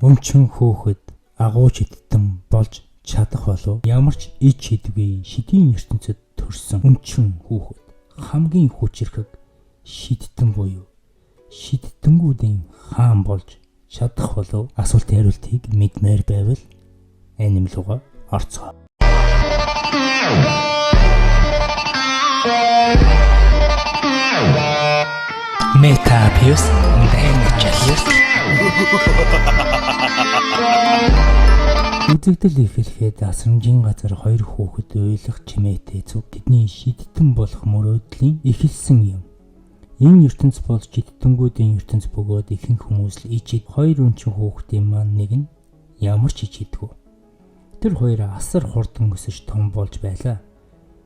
Өмчин хөөхөд агууч иттэн болж чадах болов ямар ч ич хидвээ шидийн ертөнцид төрсөн өмчин хөөхөд хамгийн хүчрхэг шидтэн буюу шидтэнгүүдийн хаан болж чадах болов асуултын хариултыг мэдмээр байвал анимлууга орцгоо. Метапиус Дэнчес Үзэгдэл ихлэхэд асрамжийн газар хоёр хүүхэд уйлах чимээтэй цуг тэдний шидтэн болох мөрөөдлийн эхэлсэн юм. Энэ ертөнц бол шидтэнгүүдийн ертөнц бөгөөд ихэнх хүмүүс л ичид хоёр өнчин хүүхдийн маань нэг нь ямар ч ичидгүй. Тэр хоёр асар хурдан өсөж том болж байлаа.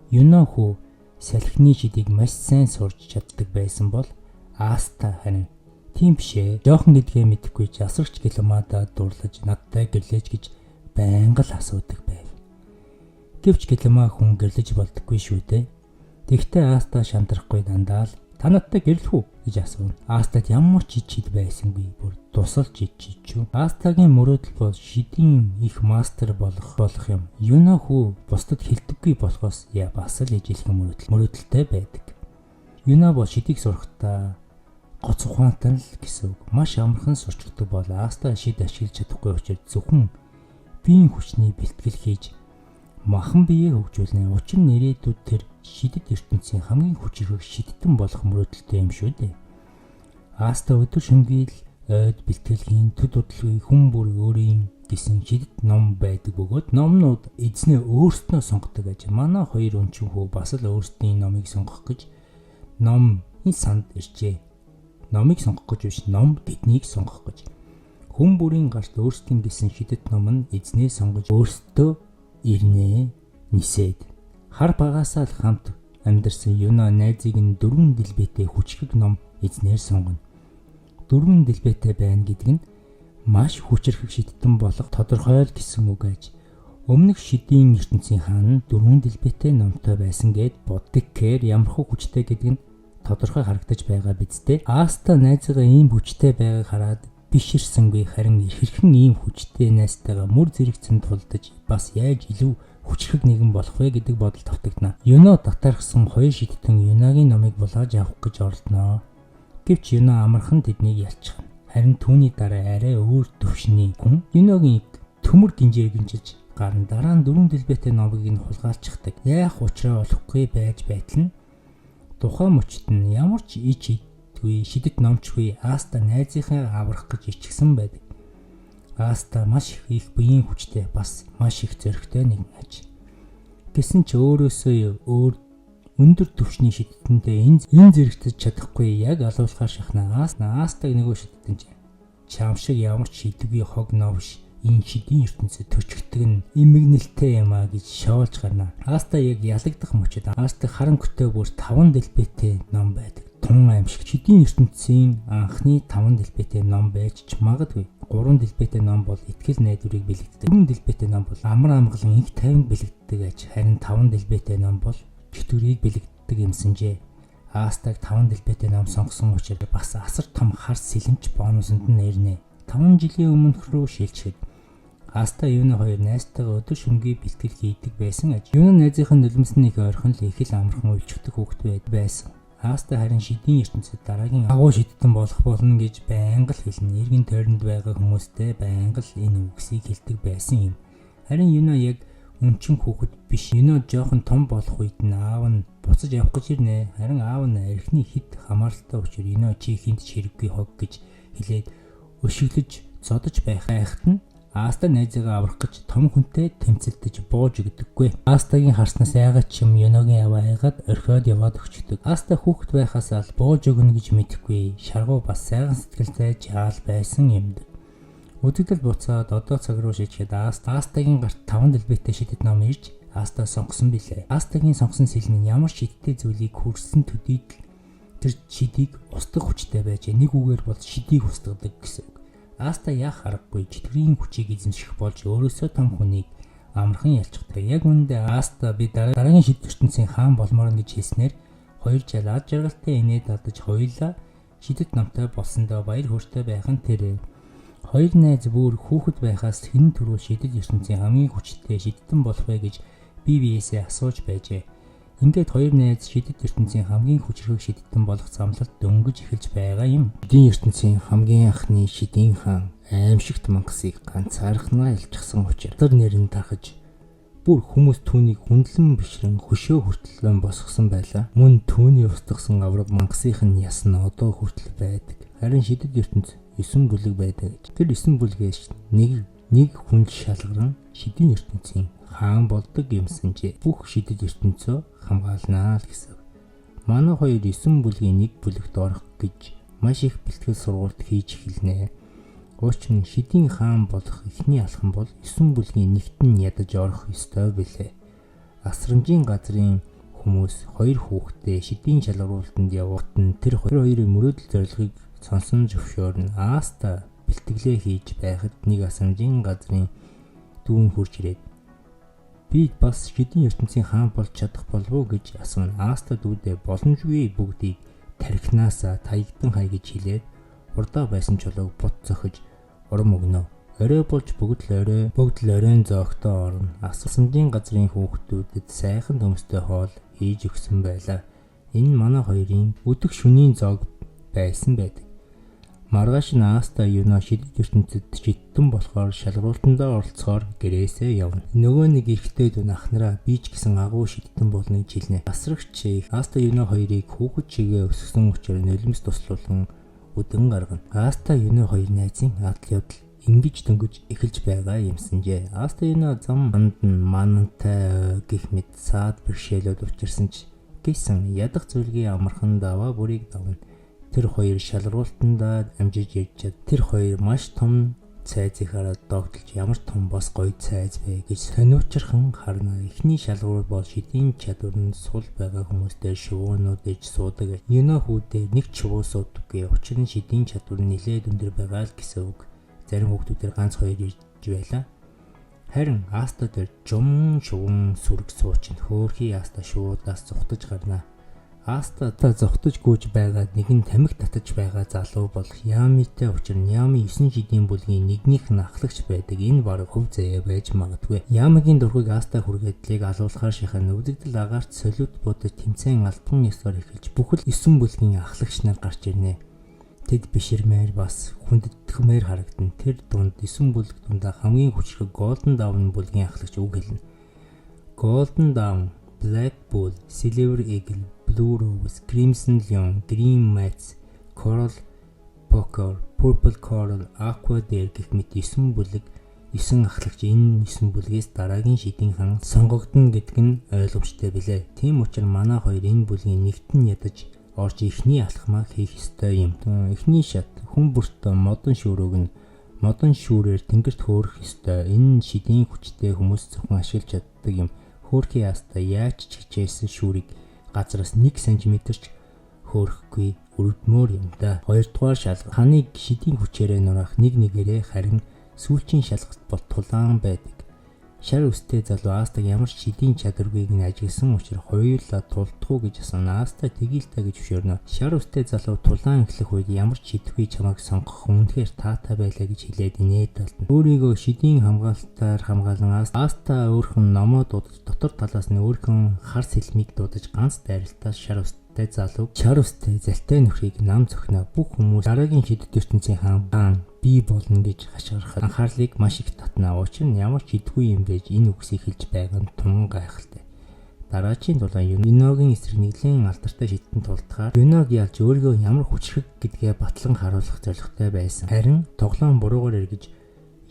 Юна хүү салхины шидийг маш сайн сурч чаддаг байсан бол Аста харин тийм бишээ. Жохон гэдгээ мэдэхгүй ч асарч гэлмадаа дурлаж надтай гэрлэж гэж байнга л асуудаг байв. Гэвч гэлмаа хүн гэрлэж болдоггүй шүү дээ. Тэгтээ Аста шантрахгүй дандаа л та надтай гэрлэх үү гэж асуув. Астад ямар ч ичид байсангүй бүр тусалж ичиж. Астагийн мөрөөдөл бол шидийн их мастер болох юм. Юна хүү бусдад хэлдэггүй болохоос бас л ижилхэн мөрөөдөлтэй байдаг. Юна бол шидийг сурахдаа гоц ухаантай л гэсэн үг. Маш амархан сурчдаг бол Аста шид ашиглаж чадахгүй учраас зөвхөн биеийн хүчний бэлтгэл хийж махан биеэ хөгжүүлнэ. Учир нь нэрээдүүд тэр шидэд ертөнцийн хамгийн хүчрхэг шидтэн болох мөрөөдөлтэй юм шүү дээ. Аста өдөр шөнөгүй л ойд бэлтгэлгийн төд удалгүй хүн бүр өөрийн гэсэн шидэд ном байдаг бөгөөд номнууд эзнээ өөрснөө сонгодог аж. Манай хоёр өнчин хүү бас л өөрсдийн номыг сонгох гэж номын санд иржээ. Номыг сонгох гэж биш, ном тэднийг сонгох гэж. Хүн бүрийн гарт өөрсдийн гэсэн шидэд ном нь эзнээ сонгож өөртөө ирнэ нисээд. Хар багасаа л хамт амьдарсан Юна найзыг нь 4 дэлбэтэй хүчрхэг ном эзнээр сонгоно. 4 дэлбэтэй байна гэдэг нь маш хүчрхэг шидтэн болох тодорхой л гэсэн үг аж. Өмнөх шидийн ертөнцийн хаан 4 дэлбэтэй номтой байсан гэд боддогхээр ямар хүчтэй гэдэг нь тодорхой харагдаж байгаа биз дээ. Аста найзгаа ийм хүчтэй байгааг хараад биширсэнгүй харин хэрхэн ийм хүчтэй найзтайгаа мөр зэрэгцэн тулдаж бас яаж илүү хүчрхэг нэгэн болох вэ гэдэг бодол тавтагнаа. Юна татархсан хоёр шидтэн Юнагийн номыг булааж авах гэж оролдоноо. Гэвч Юна амархан тэднийг ялчихна. Харин түүний дараа арай өөр төвшний хүн Юнагийн төмөр гинжээр гинжилж гарна. Дараа нь 4 дэлбэтэй номыг нь хулгайлчихдаг. Яах учраа олохгүй байж байтал нь тухайн мөчт нь ямар ч ичидгүй шидэт номчгүй Аста найзынхаа аврах гэж ичгсэн байдаг. Аста маш их биеийн хүчтэй бас маш их зөрөгтэй нэгэн аж. Гэсэн ч өөрөөсөө өндөр түвшний шидтэнтэй энэ зэрэгтэж чадахгүй яг алуулахаар шахнаа. Астаг нөгөө шидтэн чам шиг ямар ч шидвгүй хог новш энэ шидийн ертөнцид төчгдөг нь эмгэнэлтэй юм а гэж шоолж гарна. Аста яг ялагдах мөчөд Аста харанхуйтай бүр 5 дэлбэтэй ном байдаг. Тун аимшиг шидийн ертөнцийн анхны 5 дэлбэтэй ном байж ч магадгүй. 3 дэлбэтэй ном бол итгэл найдварыг бэлэгддэг. 4 дэлбэтэй ном бол амар амгалан инх тайван бэлэгддэг аж. Харин 5 дэлбэтэй ном бол чөтгөрийг бэлэгддэг юмсанжээ. Астаг 5 дэлбэтэй ном сонгосон учраас бас асар том хар сэлэмч бонусанд нь нэрнэ. 5 жилийн өмнөх рүү шилжихэд Аста Юна хоёр найзтайгаа өдөр шөнөгүй бэлтгэл хийдэг байсан аж. Юна найзынхаа нулимсныг ойрхон л их л амархан уйлчдаг хүүхэд байсан. Аста харин шидийн ертөнцид дараагийн агуу шидтэн болох болно гэж байнга л хэлнэ. Иргэн тойронд байгаа хүмүүстэй байнга л энэ үгсийг хэлдэг байсан юм. Харин Юна яг өнчин хүүхэд биш. Юна жоохон том болох үед нь аав нь буцаж явах гэж ирнэ. Харин аав нь архины хит хамааралтай учраас Юна чи хинт ч хэрэггүй хог гэж хэлээд өшөглөж зодож байхад нь Аста найзыгаа аврах гэж том хүнтэй тэмцэлдэж бууж өгдөггүй. Астагийн харснаас яагаад ч юм Юногийн аваа айгаад орхиод яваад өгчдөг. Аста хүүхэд байхаас л бууж өгнө гэж мэдэхгүй. Шаргуу бас сайхан сэтгэлтэй жаал байсан юмд. Үзэгдэл буцаад одоо цаг руу шийдэхэд Астагийн гарт 5 дэлбэтэй шидэт ном ирж Аста сонгосон билээ. Астагийн сонгосон сэлэн нь ямар шидтэй зүйлийг хүрсэн төдийд тэр шидийг устгах хүчтэй байж нэг үгээр бол шидийг устгадаг гэсэн. Аста яах аргагүй чөтгөрийн хүчийг эзэмших болж өөрөөсөө том хүнийг амархан ялчихдаг. Яг үүндээ Аста би дараагийн шид ертөнцийн хаан болмоор гэж хэлснээр 2 жил ад жаргалтай инээд алдаж хоёулаа шидэт номтой болсондоо баяр хөөртэй байх нь тэр. Хоёр найз бүр хүүхэд байхаас хэн түрүү шидэт ертөнцийн хамгийн хүчтэй шидтэн болох вэ гэж бие биесээ асууж байжээ. Ингээд хоёр найз шидэт ертөнцийн хамгийн хүчрхэг шидэттэн болох замлалд дөнгөж эхэлж байгаа юм. Шидийн ертөнцийн хамгийн анхны шидийн хаан аимшигт мангасыг ганцаархнаа илчилсан учраас тэр нэрэн тархаж бүр хүмүүс түүнийг хүндлэн бишрэн хөшөө хүртэл босгосон байлаа. Мөн түүний устгасан авраг мангасынхын яс нь одоо хүртэл байдаг. Харин шидэт ертөнц 9 бүлэг байдаг гэж. Тэр 9 бүлгээс нэг хүн шалгаран шидийн ертөнцийн хаан болдог юмсанжээ. Бүх шидэт ертөнцөө хамгаалнаа л гэсэн. Манай хоёр 9 бүлгийн нэг бүлэгт орох гэж маш их бэлтгэл сургалт хийж эхэлнэ. Учир нь шидийн хаан болох эхний алхам бол 9 бүлгийн нэгт нь ядаж орох ёстой билээ. Асрамжийн газрын хүмүүс хоёр хүүхдээ шидийн шалгаруултанд явуултан тэр хоёрын мөрөөдөл зорилгыг сонсон зөвшөөрн Аста бэлтгэлээ хийж байхад нэг асрамжийн газрын дүүн хурж ирээд би бас шидийн ертөнцийн хаан болж чадах болов уу гэж асууна. Аста дүүдээ боломжгүй бүгдийг тархинасаа таягдан хай гэж хэлээд урдаа байсан чулууг бут зохиж урам өгнө. Орой болж бүгд л оройн зоогтоо орно. Асрамжийн газрын хүүхдүүдэд сайхан төмөстэй хоол хийж өгсөн байлаа. Энэ манай хоёрын өдөр шөнийн зоог байсан байдаг. Маргааш нь Аста юуна шидэт ертөнцид шидтэн болохоор шалгуултандаа оролцохоор гэрээсээ явна. Нөгөө нэг эрэгтэй дүү ахнараа би ч гэсэн агуу шидтэн болно гэж хэлнэ. Асрагч Аста юуна хоёрыг хүүхэд чигээ өсгсөн учраас нулимс туслуулан үдэн гаргана. Аста юуна хоёр найзын адал явдал ингэж дөнгөж эхэлж байгаа юмсанжээ. Аста юуна зам манд нь манантай гих мэд саад бэрхшээлүүд учирсан ч гэсэн ядах зүйлгийн амархан даваа бүрийг давна. Тэр хоёр шалгаруултандаа амжиж ирж чад. Тэр хоёр маш том цайзыг хараад догтлж ямар том бос гоё цайз вэ гэж сониучрхан харна. Эхний шалгуур бол шидийн чадварнд сул байгаа хүмүүстэй шувуунууд иж суудаг. Юуна хүүдээ нэг шувуу суудаггүй. Учир нь шидийн чадвар нэлээд өндөр байгаа л гэсэн үг. Зарим хүүхдүүдээр ганц хоёр ирж байлаа. Харин Аста дээр жум шувуун сүрэг суучин хөөрхий Аста шуудаас зүхтэж гарна. Аста зогтож гүйж байгаад нэгэн тамхи татаж байгаа залуу бол Ямитэй учир нь Ями 9 шидийн бүлгийн нэгнийх нь ахлагч байдаг. Энэ баг хөв заяа байж магадгүй. Ямигийн дургыг Аста хүргээдлийг алуулахаар шахана үзэгдэл агаарт солиуд будаж тэмцээн альбан ёсоор эхэлж бүхэл 9 бүлгийн ахлагч нар гарч ирнэ. Тэд биширмээр бас хүндэтгэмээр харагдана. Тэр дунд 9 бүлэг дундаа хамгийн хүчрхэг Golden Dawn бүлгийн ахлагч үг хэлнэ. Golden Dawn, Black Bull, Silver Eagle, Blue Rose, Crimson Lion, Green Mats, Coral Poker, Purple Coral, Aqua Deer гэх мэт 9 бүлэг 9 ахлагч энэ 9 бүлгээс дараагийн шидийн хаан сонгогдно гэдэг нь ойлгомжтой билээ. Тийм учраас манай хоёр энэ бүлгийн нэгт нь ядаж орж эхний алхмаа хийх ёстой юм. Эхний шат хүн бүрт модон шүүрөг нь модон шүүрээр тэнгэрт хөөрөх ёстой. Энэ шидийн хүчтэй хүмүүс зөвхөн ашиглаж чаддаг юм. Хөөрхий Аста яаж ч хичээсэн шүүрийг газраас 1 см ч хөөрөхгүй өрөвдмөр юм да. Хоёрдугаар шалгалт ханыг шидийн хүчээрээ нураах нэг нэгээрээ харин сүүлчийн шалгалт бол тулаан байдаг. Шар өстэй залуу Астаг ямар ч шидийн чадварыг нь ажигласан учраас хоёулаа тулдахгүй гэж асууна. Аста тгийлтэ гэж зөвшөөрнө. Шар өстэй залуу тулаан эхлэх үед ямар ч шидвгүй чамайг сонгох үнэхээр таатай байлаа гэж хэлээд инээд талтна. Өөрийгөө шидийн хамгаалтаар хамгаалan Аста өөрхөн номоо дуудаж дотор талаас нь өөрхөн хар сэлмийг дуудаж ганц дайралтаас шар өстэй залууг шар өстэй залтай нөхрийг нам цохно. Бүх хүмүүс дараагийн шидэт ертөнцийн хаан би болно гэж хашгирахад анхаарлыг маш их татна. Учир нь ямар ч идгүй юм байж энэ үгсийг хэлж байгаа нь тун гайхалтай. Дараачийн дулаан Юногийн эсрэг нэгэн алдартай шидтэн тулдахаар Юног ялж өөрийгөө ямар хүчрхэг гэдгээ батлан харуулах зорилготой байсан. Харин тоглоом буруугаар эргэж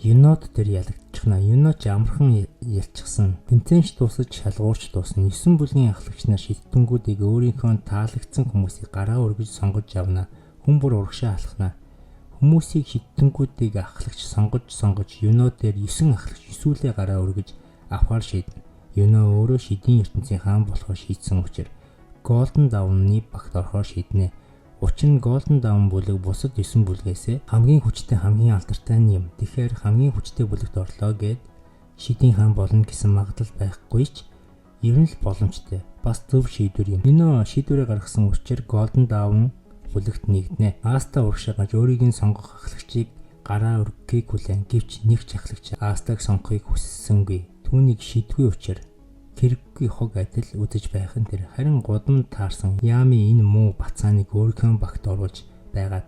Юнод дээр ялагдчихна. Юно ч амархан ялчихсан. Тэмцээнч дуусаж шалгуурч дуусна. 9 бүлгийн ахлагч нар шидтэнгүүдийг өөрийнхөө таалагдсан хүмүүсийг гараа өргөж сонгож явна. Хүн бүр урагшаа алхна. Хүмүүсийг шидтэнгүүдийг ахлагч сонгож Юно дээр 9 ахлагч эсвэл гараа өргөж авахар шийднэ. Юно өөрөө шидийн ертөнцийн хаан болохоо шийдсэн учраас Golden Dawn-ы багт орохоор шийднэ. Учир нь Golden Dawn бүлэг бусад 9 бүлгээс хамгийн хүчтэй хамгийн алдартай юм. Тэгэхээр хамгийн хүчтэй бүлэгт орлоо гэд шидийн хаан болно гэсэн магадлал байхгүй ч ер нь л боломжтой. Бас зөв шийдвэр юм. Юно шийдвэрээ гаргасан учраас Golden Dawn бүлэгт нэгднэ. Аста урагшаа гарч өөрийг нь сонгох ахлагчийг гараа өргөхийг хүлээн гэвч нэг жахлагч Астаг сонгохыг хүссэнгүй. Түүнийг шийдгүй учраас хэрэггүй хог адил үзэж байх нь тэр. Харин гудамд таарсан Ями энэ муу бацааныг өөрийнхөө багт оруулж байгаад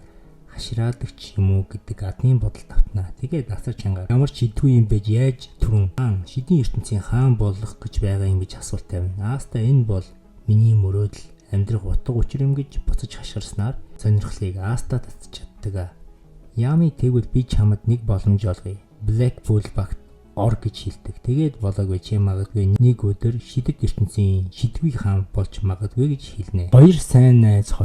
хашираадаг юм уу гэдэг адмын бодол тавтнаа. Тэгээд асар чанга ямар ч шийдгүй юм байж яаж түрүүн хаан шидийн ертөнцийн хаан болох гэж байгаа юм гэж асуулт тавина. Аста энэ бол миний мөрөөдөл амьдрах утга учир юм гэж буцаж хашгирснаар сонирхлыг Аста татж чаддаг. Ями тэгвэл би чамд нэг боломж олгоё. Blackpool багт ор гэж хэлдэг. Тэгээд болоогүй чи магадгүй нэг өдөр шидэт ертөнцийн шидвий хаан болж магадгүй гэж хэлнэ. Хоёр сайн найз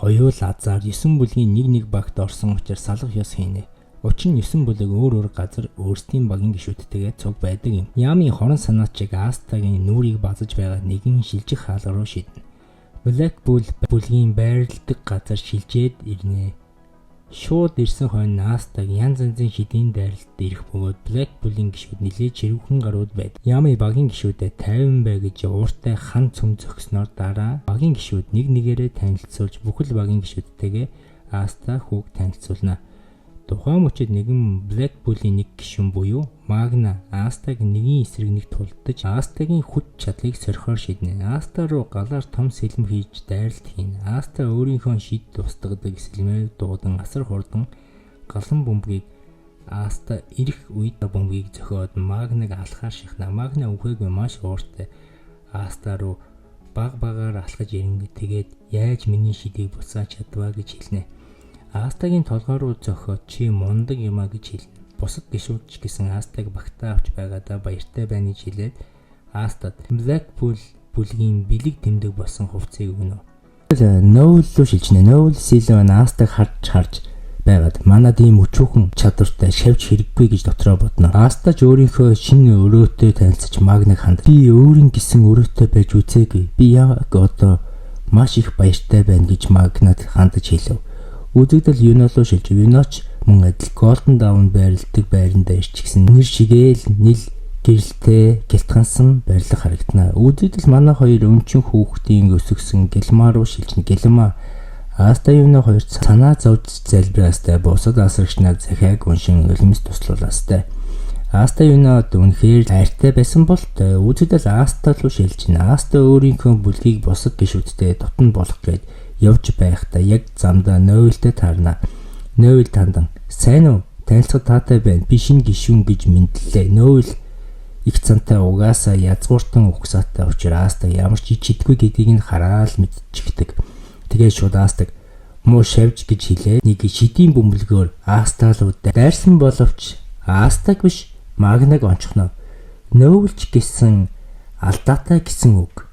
хоёул азар 9 бүлгийн нэг багт орсон учраас салах ёс хийнэ. Учир нь 9 бүлэг өөр газар өөрсдийн багийн гишүүдтэйгээ цуг байдаг юм. Ями хорон санаачиг Астагийн нүрийг базаж байгаа нэгэн шилжих хаалга руу шиднэ. Blackpool бүлгийн байрладаг газар шилжээд ирнэ. Шууд ирсэн хойно Астаг янз янзын шидийн дайралд ирэх бөгөөд Blackpool-ийн гишүүд нэлээд чирүүхэн гарууд байд. Ями багийн гишүүдэд 50 бай гэж ууртай хан цөм зөкснөөр дараа багийн гишүүд нэг нэгээрээ танилцуулж бүхэл багийн гишүүдтэйгээ Аста хүүг танилцуулна. Тухайн мөчид нэгэн Blackpool-ийн нэг гишүүн буюу Магна Астаг нэгэн эсрэг нэг тулдаж Астагийн хүч чадлыг сорхоор шийднэ. Аста руу галаар том сэлэм хийж дайралт хийнэ. Аста өөрийнхөө шид тусдагдаг сэлмээр дуудан асар хурдан галан бөмбөгийг Аста ирэх үед бөмбөгийг зөхиод Магнаг алхаар шихна. Магна үхээгүй маш ууртай Аста руу багаар алхаж ирнэ. Тэгээд яаж миний шидийг буцааж чадваа гэж хэлнэ. Астагийн толгой руу зөхиод чи мундаг юмаа гэж хэлнэ. Бусад гишүүдч гэсэн Астаг багтаа авч байгаадаа баяртай байна гэж хэлээд Астад Blackpool бүлгийн бэлэг тэмдэг болсон хувцсыг өгнө. Noel руу шилжнэ. Noel Silvan Астаг харж байгаад манад ийм өчүүхэн чадвартай шавж хэрэггүй гэж дотроо бодно. Астаж өөрийнхөө шинэ өрөөтэй танилцж Магнаг ханд. Би өөрийн гэсэн өрөөтэй байж үзээгүй. Би яг одоо маш их баяртай байна гэж Магнад хандаж хэлв. Үзэгдэл Юнолоо шилжив. Юноч мөн адил Golden Dawn байрладаг байранда ирчихсэн нэр шигээл нил гэрэлтэй гэлтгансан байрлах харагдана. Үзэгдэл манай хоёр өмчин хүүхдийн өсгсөн Гэлма руу шилжинэ. Гэлма Аста Юно хоёр санаа зовж залбираастай бусад асрагчнаа захиаг уншин өлмөс туслуулаастай. Аста Юнод үнэхээр хайртай байсан бол үзэгдэл Аста руу шилжинэ. Аста өөрийнхөө бүлгийг бусад гишүүдтэй дотн болох гээд явж байхдаа яг замдаа Noel-тэй таарна. Noel тандан сайн уу? Танилцах таатай байна. Би шинэ гишүүн гэж мэдлээ. Noel их цантай угаасаа язгууртан ухсаатай учраас Аста ямар ч чидгүй гэдгийг нь хараад мэдчихдэг. Тэгээд шууд Астаг муу шавж гэж хэлээ. Нэг шидийн бөмбөлгөөр Аста руу дайрсан боловч Астаг биш Магнаг онцгоно. Noel ч гэсэн алдаатай гэсэн үг.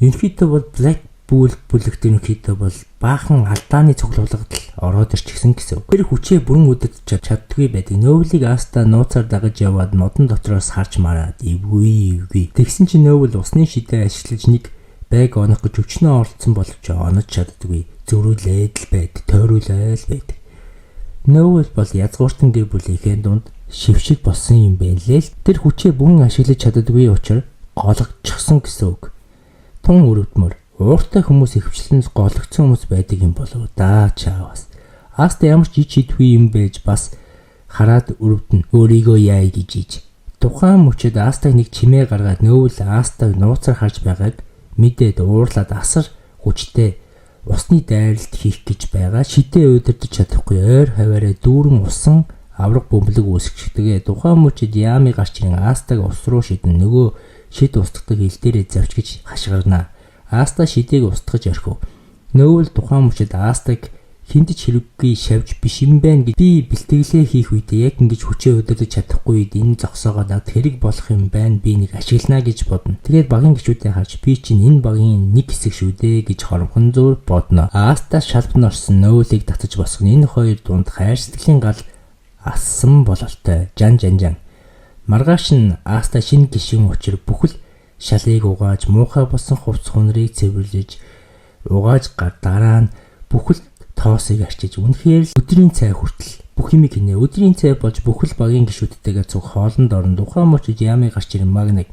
Ерөнхийдөө бол Blackpool бүлэгт ерөнхийдөө бол баахан алдааны цуглуулгад ороод ирчихсэн гэсэн үг. Тэр хүчээ бүрэн үдэж чаддгүй байдаг. Noel-ийг Аста нууцаар дагаж яваад нодон дотроос харж мараад эвгүй. Тэгсэн чинь Noel усны шидээ ашиглаж нэг байг онох гэж өчнөө оролцсон боловч онож чаддгүй. Зөрүүлээд л байдаг, тойруулаад байдаг. Noel бол язгууртан гэр бүлийнхээ дунд шившиг болсон юм байна лээ. Тэр хүчээ бүрэн ашиглаж чаддаггүй учраас гологдчихсон гэсэн үг. Тун өрөвдмөр ууртай хүмүүс ихвчлэн гологдсон хүмүүс байдаг юм болов да чаавас. Аста ямар ч чидгүй юм байж бас хараад өрөвдөн өөрийгөө яа гэж иж. Тухайн мөчөд Астаг нэг чимээ гаргаад Noel Астаг нууцаар харж байгааг мэдээд уурлаад асар хүчтэй усны дайралт хийх гэж байгаа. Шидээ удирдах чадахгүй ойр хаваараа дүүрэн усан авраг бөмбөлөг үүсгэждэг. Тухайн мөчөд Ями гарч ирэн Астаг ус руу шидэн нөгөө шид устгадаг ил дээрээ завчгиж хашгирна. Аста шидийг устгаж орхив. Noel тухайн мөчөд Астаг хиндэж хэрэггүй шавж биш юм байна гэж би бэлтгэлээ хийх үедээ яг ингэж хүчээ удирдах чадахгүй үед энэ зогсоогоо над хэрэг болох юм байна. Би нэг ашиглана гэж бодно. Тэгээд багийн гишүүдээ харж би чинь энэ багийн нэг хэсэг шүү дээ гэж хоромхон зур бодно. Аста шалбан орсон Noel-ийг татаж босгоно. Энэ хоёр дунд хайр сэтгэлийн гал ассан бололтой. Жан. Маргааш нь Аста шинэ гишүүн учир бүхэл шалыг угааж муухай болсон хувцс хунрыг цэвэрлэж угааж дараа нь бүхэл тоосыг арчиж үнэхээр л өдрийн цай хүртэл бүх юм хийнэ. Өдрийн цай болж бүхэл багийн гишүүдтэйгээ цуг хоолнд орон тухайн мөчид Ями гарч ирэн Магнаг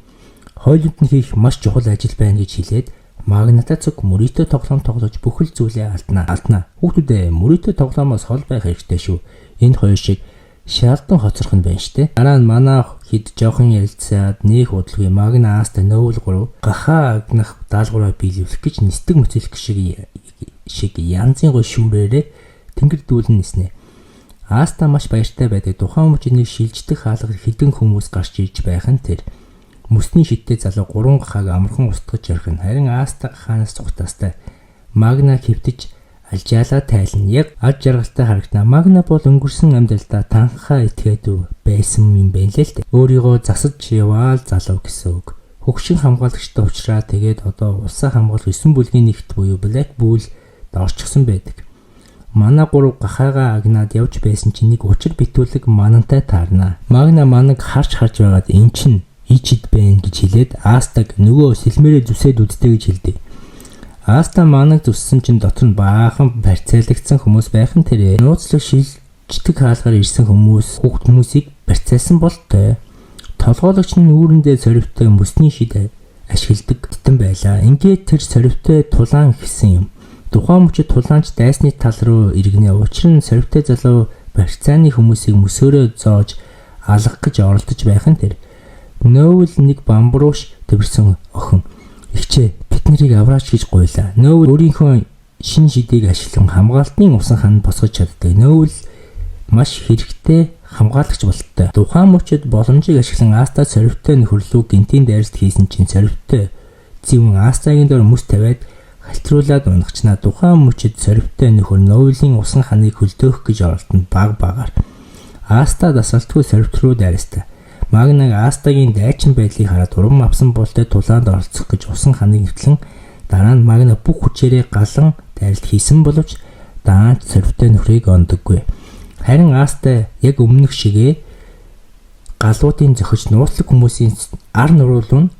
хойлонд нь хийх маш чухал ажил байна гэж хэлээд Магнатай цуг мөрөөдөө тоглоом тоглож бүхэл зүйлээ алдна. Хүүхдүүдээ мөрөөдөө тоглоомоос хол байх хэрэгтэй шүү. Энд хоёр шиг шаалдан хоцрох нь байна штэ. Дараа нь манай хэд жоохон ярилцаад нэг удалгүй Магна Аста Noble 3 гахаа агнах даалгавраа биелүүлэх гэж нисдэг мөцөлөх шиг янзын гоо шүүрээрээ тэнгэрдүүлэн ниснэ. Аста маш баяртай байдаг. Тухайн мөчнийг шилждэг хаалгаар хэдэн хүмүүс гарч ирж байх нь тэр. Мөсний шидтэй залуу 3 гахааг амархан устгаж орхино. Харин Аста гахаанаас цугтаастай Магна хэвтэж алжаалаа тайлна. Яг аж жаргалтай харагтана. Магна бол өнгөрсөн амьдралдаа танхаа итгээд байсан юм байна л дээ. Өөрийгөө засаж яваал залуу гэсэн үг. Хөгшин хамгаалагчтай уулзраа тэгээд одоо улсаа хамгаалах 9 бүлгийн нэгт буюу Black Bull орчихсон байдаг. Манай 3 гахаага агнаад явж байсан чинь нэг учир битүүлэг манантай таарна. Магна манаг харж байгаад эн чин ичид байна гэж хэлээд Астаг нөгөө сэлмээрээ зүсээд үздэг гэж хэлдэг. Аста манаг зүссэн чинь дотор нь баахан барьцаалагдсан хүмүүс байх нь тэрэ. Нууцлог шилждэг хаалгаар ирсэн хүмүүсийг барьцаалсан болтой. Толгойлогч нь үүрэндээ сорвтой мөсний шид ашигладаг тэтэн байлаа. Ингээд тэр сорвтой тулаан гэсэн юм. Тухайн мөчид тулаанч дайсны тал руу иргэнэ. Учир нь сорвтой залуу барьцааны хүмүүсийг мөсөөрөө зоож алгах гэж оролдож байх нь тэр. Noble нэг бамбууш төвөрсөн охин. Ихчээ бид нарыг авраач гэж гуйлаа. Noble өөрийнхөө шин шидийг ашиглан хамгаалтын усан хаанд босгож чаддаг. Noble маш хэрэгтэй хамгаалагч болттой. Тухайн мөчид боломжийг ашиглан Аста сорвтой нөхөрлөг гинтийн дайралт хийсэн чинь сорвтой зэвэн Астагийн дор мөс тавиад халтруулаад унагчнаа. Тухайн мөчид сорвтой нөхөр Noble-ийн усан ханыг хөлдөөх гэж оролдоно багаар. Аста дасалтгүй сорвт руу дайрстаа. Магнаг Астагийн дайчин байдлыг хараад урам авсан болтой тулаанд оролцох гэж усан ханыг нэвтлэн дараа нь Магна бүх хүчээрээ галан дайралт хийсэн боловч даанч сорвтой нөхрийг ондоггүй. Харин Аста яг өмнөх шигээ галуудын зохиж нууцлаг хүмүүсийн ар нуруулуун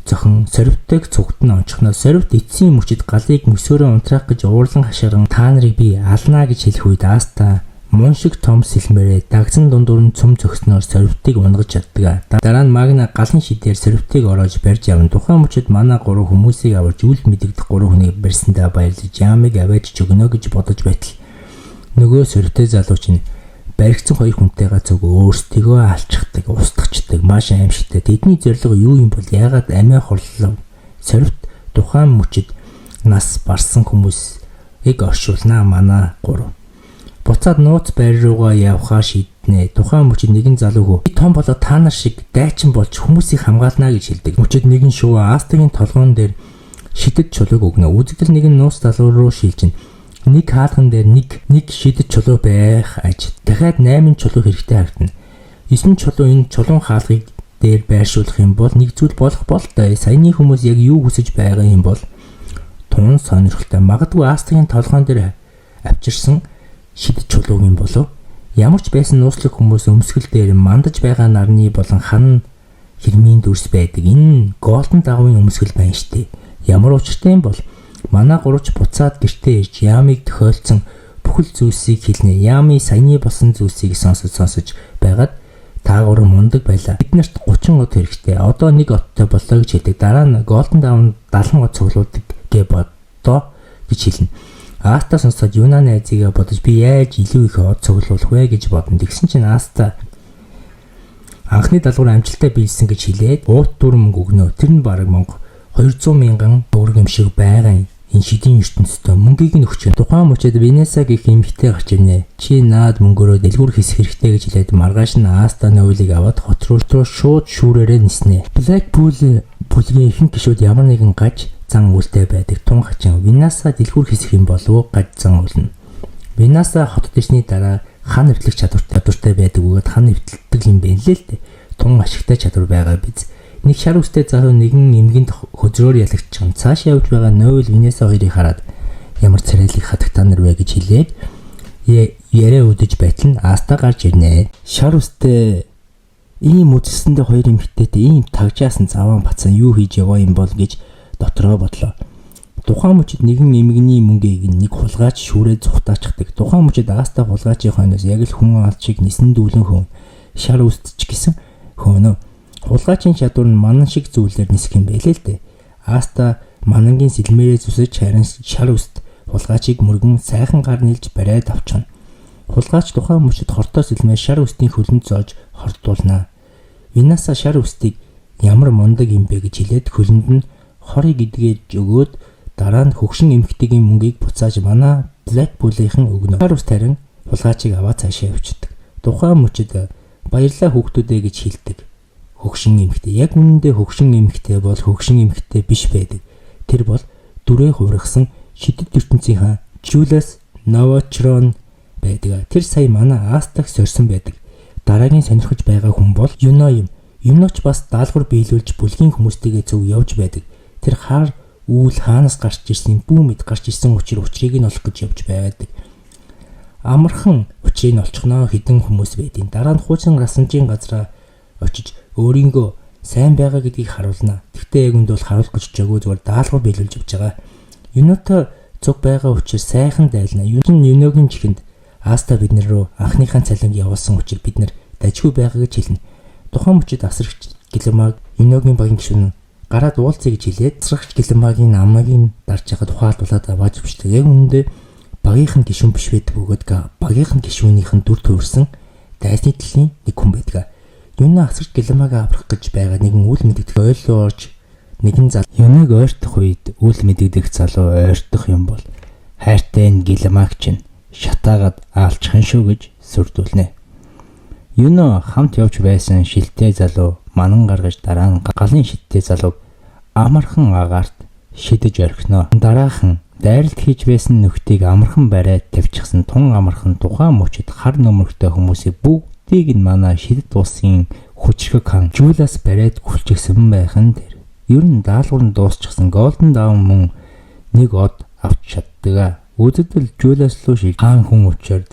зохон сорвтойг цугтан онцохноо сорвт эцсийн мөчид галыг мөсөөрөө унтраах гэж уурлан хашгиран та нарыг би алнаа гэж хэлэх үед Аста мөн шиг том сэлмээрээ дагцсан дундуур нь цөм зөкснөөр сорвтыг унгаж чаддаг. Дараа нь Магна галын шидээр сорвтыг ороож барьж явна. Тухайн мөчид манай 3 хүмүүсийг аварж үл мэдэгдэх 3 хүнийг барьсандаа баярлаж ямиг аваач өгнө гэж бодож байтал нөгөө сорвтой залуу чинь баригдсан 2 хүнтэйгээ зөв өөрсдийгөө алчдаг, устгачдаг, маш аимшигтай. Тэдний зорилго юу юм бол яагаад амиа хорлол сорвт тухайн мөчид нас барсан хүмүүсийг оршуулнаа манай 3. Буцаад нууц байр руугаа явхаа шийднэ. Тухайн мөчид нэгэн залуу хөө том болоо та нар шиг дайчин болж хүмүүсийг хамгаална гэж хэлдэг. Мөчид нэгэн шувуу Астагийн толгоон дээр шидэд чулууг өгнө. Үзэгдэл нэгэн нууц залуу руу шилжинэ. Нэг хаалган дээр нэг шидэд чулуу байх аж. Дахиад 8 чулуу хэрэгтэй харагдана. 9 чулуу энэ чулуун хаалгыг дээр байршуулах юм бол нэг зүйл болох болтой. Саяны хүмүүс яг юу хүсэж байгаа юм бол тун сонирхолтой. Магадгүй Астагийн толгоон дээр авчирсан шидэд чулууг юм болов. Ямар ч байсан нууцлаг хүмүүс өмсгөл дээр мандаж байгаа нарны болон хан хэрмийн дүрс байдаг. Энэ голден давын өмсгөл байна штэ. Ямар учиртай юм бол манай 3 буцаад гэртээ ирж Ямиг тохиолдсон бүхэл зүйлсийг хэлнэ. Ями саяны болсон зүйлсийг сонсож байгаад та 3 мундаг байлаа. Биднэрт 30 од хэрэгтэй. Одоо нэг одтой боллоо гэж хэлдэг. Дараа нь голден давн 70 од цуглуулдаг гэ боддоо гэж хэлнэ. Аста сонсоод Юна найзыгаа бодож би яаж илүү их од цуглуулах вэ гэж бодно. Тэгсэн чинь Аста анхны даалгавар амжилттай биелсэн гэж хэлээд уут дүр мөнгө өгнө. Тэр нь бараг 200 мянган төгрөг юм шиг байгаа юм. Энэ шидийн ертөнцийн мөнгийг нь өгч. Тухайн мөчид Венеса гэх эмэгтэй гарч ирнэ. Чи наад мөнгөөрөө дэлгүүр хийх хэрэгтэй гэж хэлээд маргааш нь Аста Noble-ыг аваад хот руу шууд шүүрээрээ ниснэ. Black Bull бүлгийн ихэнх гишүүд ямар нэгэн гаж зан үйлтэй байдаг. Тун хачин Венеса дэлгүүр хийх юм болов гаж зан үйлнэ. Венеса хот дэшний дараа хан нэвтлэх чадвартай байдаг бөгөөд хан нэвтэлдэг юм байна л дээ. Тун ашигтай чадвар байгаа биз. Нэг шар үстэй залуу нэгэн эмгэнд хөзрөөр ялагчсан. Цааш явж байгаа Noble Венеса хоёрыг хараад ямар царайлыг хатагт та нар вэ гэж хэлээд яриа өдөж байтал нь Аста гарч ирнэ. Шар үстэй ийм үзэсэндээ хоёр эмэгтэйтэй ийм тагжаасан заван бацсан юу хийж яваа юм бол гэж дотроо бодлоо. Тухайн мөчид нэгэн эмгэний мөнгийг нэг хулгайч шүүрээ зүхтаачдаг. Тухайн мөчид Аста хулгайчийн хойноос яг л хүн алт шиг нисэн дүүлэн хүн шар үстч гисэн хөөнө. Хулгайчийн чадвар нь манан шиг зүйлээр нисэх юм байлээ л дээ. Аста манангийн сэлмээрээ зүсэж харин шар үст хулгайчийг мөргөн сайхан гар нэлж бариад авчихна. Хулгайч тухайн мөчид хортоос илмээ шар үстийн хөлөнд зоож хордуулнаа. Винаса шар үстийг ямар мундаг юм бэ гэж хэлээд хөлөнд нь хорыг идгээж өгөөд дараа нь хөгшин эмэгтэйгийн мөнгийг буцааж манай Black Bull-ийнхэн өгнө. Шар үст харин хулгайчийг аваа цаашаа явчихдаг. Тухайн мөчид баярлаа хүүхдүүдээ гэж хэлдэг. Хөгшин эмэгтэй. Яг үнэндээ хөгшин эмэгтэй бол хөгшин эмэгтэй биш байдаг. Тэр бол дүрээ хувиргасан шидэт ертөнцийн хаан Julius Novachron байдаг. Тэр сая манай Астаг сорьсон байдаг. Дараагийн сонирхож байгаа хүн бол Юно юм. Юноч бас даалгавар биелүүлж бүлгийн хүмүүстэйгээ зөв явж байдаг. Тэр хаар үүл хаанаас гарч ирсэн бүү мэд гарч ирсэн учрыг нь олох гэж явж байдаг. Амархан учрыг нь олчихноо хідэн хүмүүс байдیں۔ Дараа нь хуучин расамжийн газараа очиж өөрийгөө сайн байгаа гэдгийг харуулна. Тэгтээ яг үнд бол харуулах гэж жаагүй зүгээр даалгавар биелүүлж явж байгаа. Юнотой цуг байгаа учраас сайхан дайлна. Юногийн чихэнд Аста биднэр рүү анхныхаа цалинг явуулсан учраас бид нар дажгүй байгаа гэж хэлнэ. Тухайн мөчид асрагч Гэлэмаг Юногийн багийн гишүүн гараад уулзъя гэж хэлээд асрагч Гэлэмагийн аммагийн дарж яхад ухаалдуулаад аваад өвчдөг. Яг үүндээ багийнх нь гишүүн биш байдаг бөгөөд багийнх нь гишүүнийх нь дүр төрсэн дайсны төлөлийн нэг хүн байдаг. Юно асрагч Гэлэмаг аврах гэж байгаа нэгэн үл мэдэгдэх ойлоорж нэгэн зал Юныг ойртох үед үл мэдэгдэх залуу ойртох юм бол хайртай Гэлэмаг чинь шатаагаад аалчихын шүү гэж сүрдүүлнэ. Юно хамт явж байсан шилтэй залуу манан гаргаж дараа нь галын шидтэй залууг амархан агаарт шидэж орхино. Дараахан дайралт хийж байсан нөхдийг амархан бариад тавьчихсан тун амархан тухайн мөчид хар нөмөрхтэй хүмүүсийг бүгдийг нь манай шидэт улсын хүчрэг хан Julius бариад хүлчихсэн байх нь тэр. Ер нь даалгавар нь дуусчихсан Golden Dawn мөн нэг од авч чаддаг. Үзэгдэл Julius руу шилж хаан хүн учраар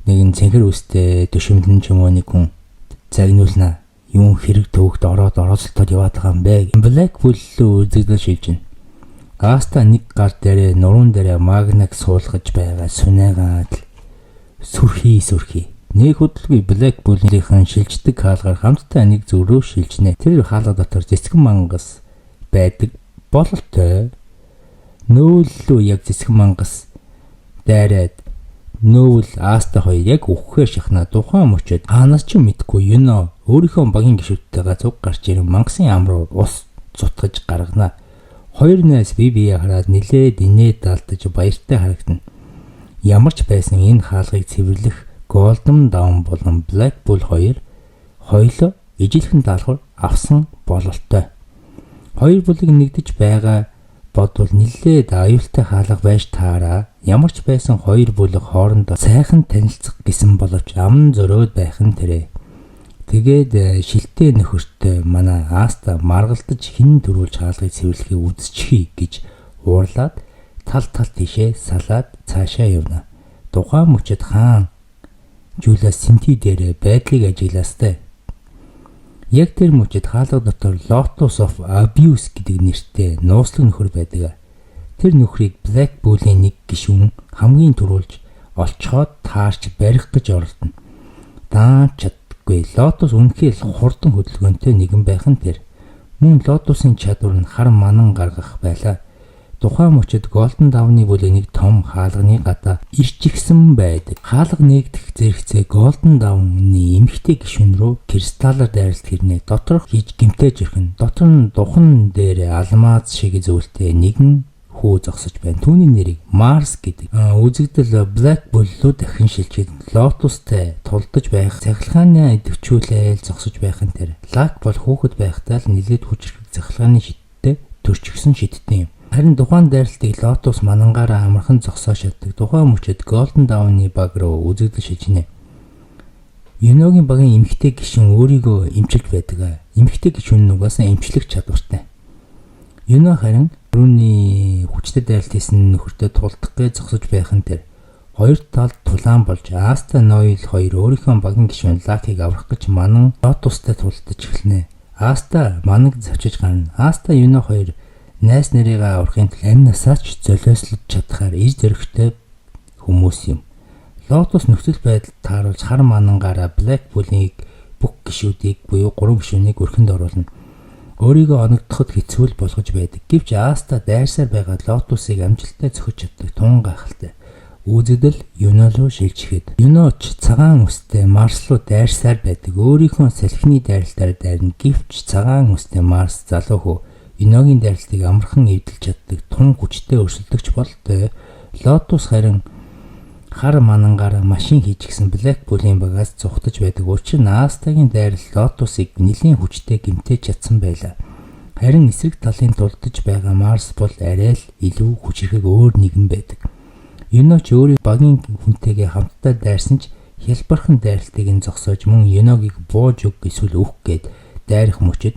нэгэн цэнхэр үстэй төшөмлөн ч юм уу нэг хүн загнуулна. Юун хэрэг төвөгт орооцолтод яваад байгаа юм бэ? Black Bull руу үзэгдэл шилж байна. Аста нэг гар дээрээ нуруунд дээрээ магнаг суулгаж байгаа сүнэгаад сүрхий. Нэг хөдөлгөй Black Bull-ийн шилждэг хаалгаар хамтдаа нэг зүрөө шилжнэ. Тэр хаалга дотор зэцгэн мангас байдаг бололтой. Нөөллөө яг зэцгэн мангас дайраад нөөл Аста хоёр яг өгөхээр шахна тухайн мөчөд хаанаас ч мэдгүй Юно өөрийнхөө багийн гишүүдтэйгээ цуг гарч ирэн мангасын ам руу ус цутгаж гаргана. Хоёр найз бие биеэ хараад нилээд инээд далдаж баяртай харагдана. Ямар ч байсан энэ хаалгыг цэвэрлэх Golden Dawn болон Black Bull хоёр хоёулаа ижилхэн даалгавар авсан бололтой. Хоёр бүлэг нэгдэж байгаа бодвол нилээд аюултай хаалга байж таараа. Ямар ч байсан хоёр бүлэг хоорондоо сайхан танилцах гэсэн боловч аман зөрөөд байх нь тэрэ. Тэгээд шилтэй нөхөртөө манай Аста маргалдаж хин төрүүлж хаалгыг цэвэрлэхийг үзчихье гэж уурлаад тал тишээ салаад цаашаа явна. Тухайн мөчөд хаан Julius Синти дээр байдлыг ажиглаастай. Яг тэр мөчөд хаалга дотор Lotus of Abuse гэдэг нэртэй нууцлаг нөхөр байдаг. Тэр нөхрийг Black Bull-ийн нэг гишүүн хамгийн түрүүлж олцоход таарч барих гэж оролдоно. Даан чаддаггүй. Lotus үнэхээр хурдан хөдөлгөөнтэй нэгэн байх нь тэр. Мөн Lotus-ын чадвар нь хар манан гаргах байлаа. Тухайн мөчөд Golden Dawn-ы бүлэг нэг том хаалганы гадаа ирчихсэн байдаг. Хаалга нэгдэх зэрэгцээ Golden Dawn-ы эмэгтэй гишүүн рүү кристаллаар дайралт хэрнээ доторх хийж гимтээж ирхэн. Дотор нь духан дээр алмаз шиг зүйлтэй нэгэн хүү зогсож байна. Түүний нэрийг Mars гэдэг. Үзэгдэл Black Bull руу дахин шилжиж Lotus-тай тулдаж байх цахилгааны идэвхжүүлэл зогсож байх нь тэр. Black Bull хүүхэд байхдаа л нэлээд хүчрэг цахилгааны шидтэй төрчихсөн шидтэй юм. Харин тухайн дайралтыг Lotus манангаараа амархан зогсоож чаддаг. Тухайн мөчөд Golden Dawn-ы баг руу үзэгдэл шилжинэ. Юногийн багийн эмэгтэй гишүүн өөрийгөө эмчилж байдаг. Эмэгтэй гишүүн нугасаа эмчлэх чадвартай. Юно харин түрүүний хүчтэй дайралт хийсэн нөхөртөө тулдах гэж зогсож байх нь тэр. Хоёр талд тулаан болж Аста Нойл хоёр өөрийнхөө багийн гишүүн Лакийг аврах гэж манан Lotus-тай тулдаж эхэлнэ. Аста манаг завчиж гарна. Аста Юно хоёр найс нарыгаа аврахын тулд амнасаа ч золиослож чадхаар иж зөрөгтэй хүмүүс юм. Lotus нөхцөл байдалд тааруулж хар манангаараа Black Bull-ийг бүх гишүүдийг буюу 3 гишүүнийг өрхөнд оруулна. Өөрийгөө оногдоход хэцүү болгож байдаг. Гэвч Аста дайрсаар байгаа Lotus-ыг амжилттай зөхөж чаддаг тун гайхалтай. Үзэгдэл Юно руу шилжихэд Юноч цагаан үстэй Марс руу дайрсаар байдаг. Өөрийнхөө салхины дайралтаар дайрна. Гэвч цагаан үстэй Марс залуу хөө Юногийн дайралтыг амархан эвдэлж чаддаг тун хүчтэй өрсөлдөгч болтой. Лотус харин хар манангаар машин хийчихсэн Блэкпулын багаас зүхтэж байдаг. Учир нь Астагийн дайрал Лотусыг нэлийн хүчтэй гэмтэж чадсан байлаа. Харин эсрэг талын тулдаж байгаа Марс бол арай л илүү хүчрхэг өөр нэгэн байдаг. Юноч өөрийн багийн хүнтэйгээ хамтдаа дайрсан ч хялбархан дайралтыг нь зогсоож мөн Юногийг бууж өг эсвэл өөх гээд дайрах мөчөд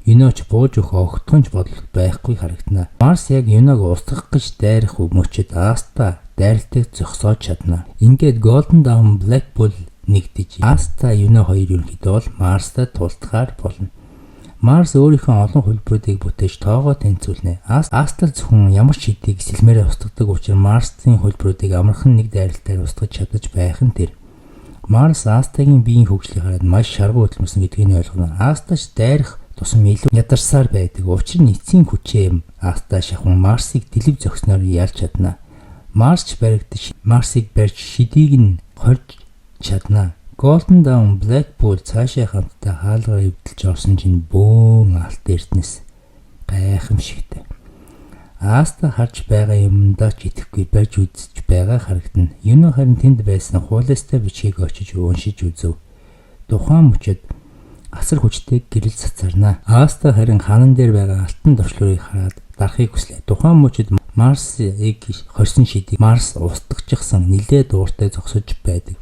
Юноч бууж өөхө огтхонч бодлого байхгүй харагдана. Марс яг Юног устгах гэж дайрах мөчөд Аста дайралтыг зогсоож чадна. Ингээд Golden Dawn Blackpool нэгдэж Аста Юно хоёр ерөнхийдөө бол Марстай тулдахаар болно. Марс өөрийнхөө олон хөлбөрүүдийг бүтээж тоогоо тэнцвүүлнэ. Астал зөвхөн ямар ч шидийг сэлмээрээ устгадаг учраас Марсын хөлбөрүүдийг амархан нэг дайралтаар устгаж чадаж байх нь тэр. Марс Астагийн биеийн хөгжлийг хараад маш шаргуу хөдөлмөрсөн гэдгийг ойлгоно. Астач дайрах тусам илүү ядарсаар байдаг. Учир нь эцсийн хүчээ Аста шахун Марсыг дэлгэв зогсноор ялж чадна. Марсч баригдаж Марсыг барьж шидийг нь хорж чадна. Golden Dawn Blackpool цаашаа хамтдаа хаалгаар эвдэлж орсон чинь бөөн алт эрдэнэс гайхамшигтай. Аста харж байгаа юмдаа ч итгэхгүй байж үзэж байгаа харагдана. Юно харин тэнд байсан хуулиастай бичгийг очиж уншиж үзв. Тухайн мөчөд асар хүчтэй гэрэл цацарна. Аста харин ханан дээр байгаа алтан товчлуурыг хараад дарахыг хүслээ. Тухайн мөчөд Марсыг хорсон шидийг Марс устгахчихсан нилээ дууртай зогсож байдаг.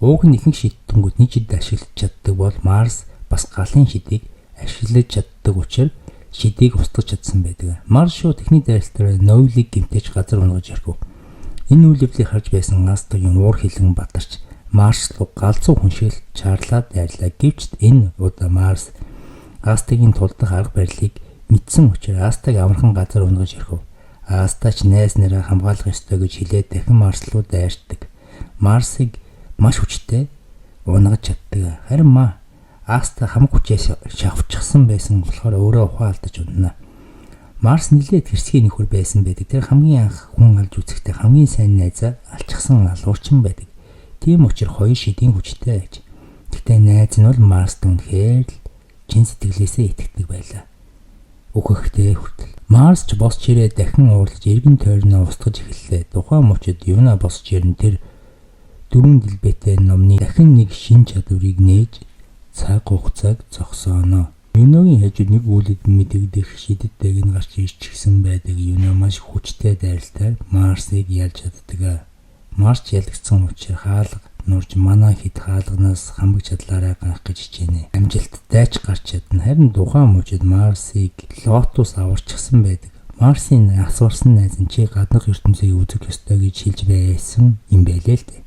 Ууг нь ихэнх шидэнгүүд нэг шид ашиглаж чаддаг бол Марс бас галын шидийг ашиглаж чаддаг учраас шидийг устгаж чадсан байдаг. Марс шууд техник дайралтаар Ноулыг гэмтэж газар унгаж ирэв. Энэ үйл явдлыг харж байсан Астагийн уур хилэн бадарч Марс руу галзуу хүншил чарлаад дайрлаа. Гэвч энэ удаа Марс Астагийн тулдах арга барилыг мэдсэн учраас Астаг амархан газар унгаж ирэв. Астач найз нараа хамгаалах ёстой гэж хэлээд дахин Марс руу дайрдаг. Марсыг маш хүчтэй унгаж чаддаг. Харин Аста хамаг хүчээс шавчихсан байсан болохоор өөрөө ухаалдаж унана. Марс нэлээд хэрсгийн нөхөр байсан байдаг. Тэр хамгийн анх хүн алж үзэхдээ хамгийн сайн найзаа алчсан алуурчин байдаг. Тийм учраас хоёр шидийн хүчтэй байж. Гэхдээ найз нь бол Марст үнэхээр л чин сэтгэлээсээ итгэдэг байлаа. Өгөхтэй хүртэл. Марс ч босч ирээ дахин уурлаж эргэн тойрноо устгаж эхэллээ. Тухайн мөчөд Юна босч ирэн тэр дөрвөн дэлбэтэй номны дахин нэг шин чадварыг нээж цаг хугацааг зогсооно. Юногийн хажууд нэг үлэд мэдэгдэх шидэдтэйг нь гарч ирчихсэн байдаг. Юно маш хүчтэй дайралтаар Марсыг ялж чаддаг. Марс ялгцсан учраас хаалга нурж манай хэд хаалганаас хамаг чадлаараа гарах гэж хичээнэ. Амжилттай ч гарч чадна. Харин тухайн мөчөд Марсыг Лотус аварчихсан байдаг. Марсын асуурсан найз нь чи гаднах ертөнцийг үзэх ёстой гэж хэлж байсан юм байлээ л дээ.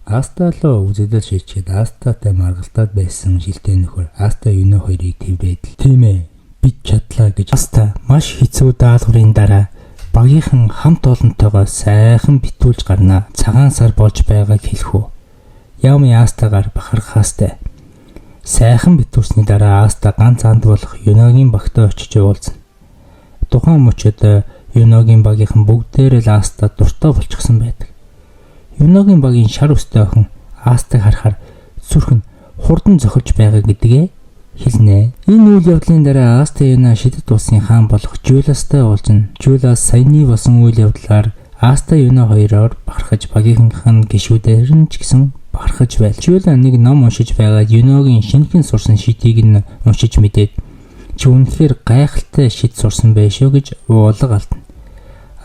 Аста руу үзэгдэл шийдчихэд Астатай маргалтаад байсан шилтэй нөхөр Аста Юно хоёрыг тэврээд тийм ээ бид чадлаа гэж Аста маш хэцүү даалгаврын дараа багийнхан хамт олонтойгоо сайхан битүүлж гарнаа. Цагаан сар болж байгааг хэлэх үү. Ями Астагаар бахархаастай. Сайхан битүүлсний дараа Аста ганц анд болох Юногийн багтай очиж уулзна. Тухайн мөчөд Юногийн багийнхан бүгдээр л Аста дуртай болчихсон байдаг. Юногийн багийн шар өстэй охин Астаг харахаар сүрхэн хурдан зохилж байгаа гэдгээ хэлнэ. Энэ үйл явдлын дараа Аста Юно шидэт улсын хаан болох Жуластай уулзна. Жулас саяны болсон үйл явдлаар Аста Юно хоёроор бахархаж багийнх нь гişүүдээр нь ч гэсэн бахархаж байл. Жула нэг ном уншиж байгаад Юногийн шинэхэн сурсан шидийг нь уншиж мэдээд чи үнэхээр гайхалтай шид сурсан байх шүү гэж уулга алдна.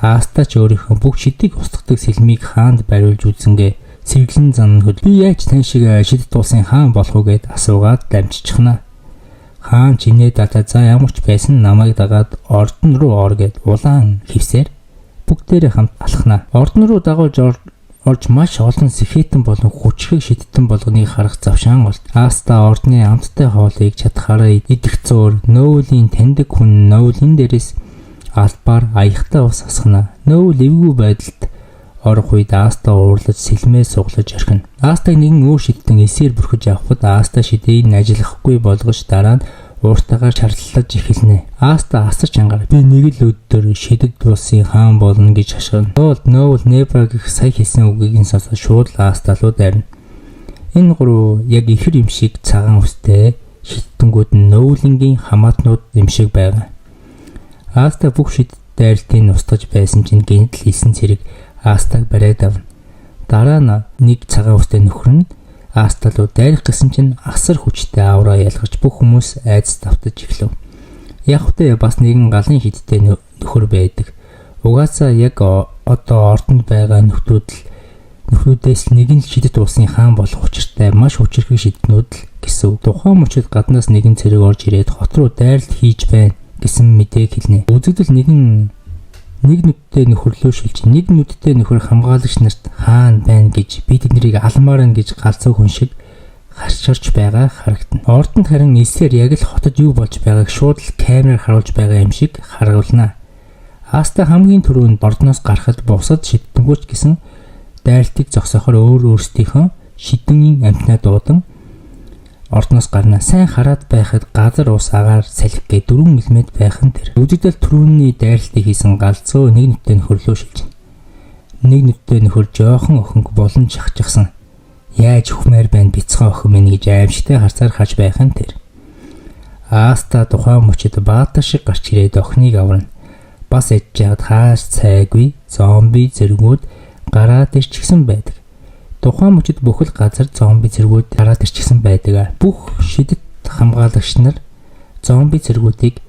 Аста ч өөрийнхөө бүх шидийг устгадаг сэлмийг хаанд бариулж үзсэнгээ сэргэлэн зан хөл би яаж тань шиг шидэт улсын хаан болох уу гэд асуугаад дамжчихна. Хаан чинээ дата за ямар ч байсан намайг дагаад ордон руу ор гэд улаан хивсээр бүгдээрээ хамт алхана. Ордон руу дагуулж орж маш олон сэхэтэн болон хүчрэг шидтэн болгоныг харах завшаан болт. Аста ордны амттай хоолыг чадхаараа идэх зөөр Ноулийн таньдаг хүн Ноулын дээрээс албаар аягтай ус асгана. Ноул эвгүй байдалд орох үед Аста уурлаж сэлмээ суглаж орхино. Астаг нэгэн өөр шидтэн эсээр бүрхэж авахд Аста шидийг ажиллахгүй болгож дараа нь ууртаагаар чарлалж эхэлнэ. Аста асарч ангаар би нэг л өдөр шидэд улсын хаан болно гэж хашгирна. Нөөвл Неба гэх сая хэлсэн үгийг сонсоод шууд Аста руу дайрна. Энэ гурав яг ихэр юм шиг цагаан үстэй шидэнгүүд нь нөөвлөнгийн хамаатнууд юм шиг байгаа. Аста бүх шидэд дайралтын устгаж байсан чинь гинтл хийсэн цэрэг Астаг бариад авна. Дараа нь нэг цагаан үстэй нөхөр нь Аста руу дайрах гэсэн чинь асар хүчтэй авраа ялгарч бүх хүмүүс айдас давтаж эхлэв. Явхтаа бас нэгэн галын шидтэй нөхөр байдаг. Угаасаа яг одоо ордонд байгаа нөхрүүдээс нэг нь шидэт улсын хаан болох учиртай маш хүчирхэг шиднүүд л гэсэн. Тухайн мөчид гаднаас нэгэн цэрэг орж ирээд хот руу дайралт хийж байна гэсэн мэдээг хэлнэ. Үзэгдэл нэг нүдтэй нөхөрлөө шилж нэг нүдтэй нөхөр хамгаалагч нарт хаан байна гэж би тэднийг алмаарна гэж галзуу хүн шиг харчирч байгаа харагдана. Ордонд харин эсээр яг л хотод юу болж байгааг шууд л камераар харуулж байгаа юм шиг харгуулна. Аста хамгийн түрүүнд ордноос гарахад бусад шидэнгүүч гэсэн дайралтыг зогсоохоор өөрсдийнхөө шидэнгийн амтнаа дуудан ордноос гарна. Сайн хараад байхад газар ус агаар салхи гэ 4 мм байх нь тэр. Үзэгдэл түрүүний дайралтыг хийсэн галзуу нэг нүдтэй нөхөрлөө шилжин. Нэг нүдтэй нөхөр жоохон охинг болон чахчихсан. Яаж хөхмээр байна бяцхан охин минь гэж аимшигтай харцаар хаж байх нь тэр. Аста тухайн мөчид баатар шиг гарч ирээд охиныг аварна. Бас ядж яад хааш цайгүй зомби зэргүүд гараад ирчихсэн байдаг. Тухайн мөчид бүхэл газар зомби зэргүүд гараад ирчихсэн байдаг. Бүх шидэт хамгаалагч нар зомби зэргүүдийг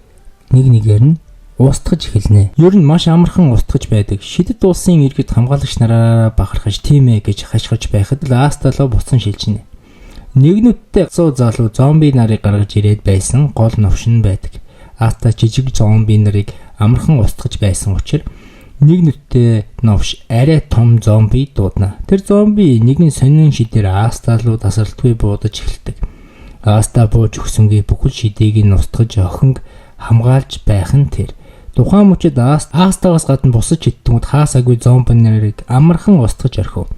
нэг нэгээр нь устгаж эхэлнэ. Ер нь маш амархан устгаж байдаг. Шидэт улсын иргэд хамгаалагч нараа бахархаж тийм ээ гэж хашгирч байхад л Асталоо буцан шилжинэ. Нэг нүдтэй зүү залуу зомби нарыг гаргаж ирээд байсан гол новшин байдаг. Аста жижиг зомби нарыг амархан устгаж байсан учраас нэг нүдтэй новш арай том зомби дуудана. Тэр зомби нэгэн сонин шидээр Аста руу тасралтгүй буудаж эхэлдэг. Аста бууж өгсөнгийн бүхэл шидийг нь устгаж охинг хамгаалж байх нь тэр. Тухайн мөчид Астагаас гадна бусад шидтгүүд хаасаагүй зомби нарыг амархан устгаж орхив.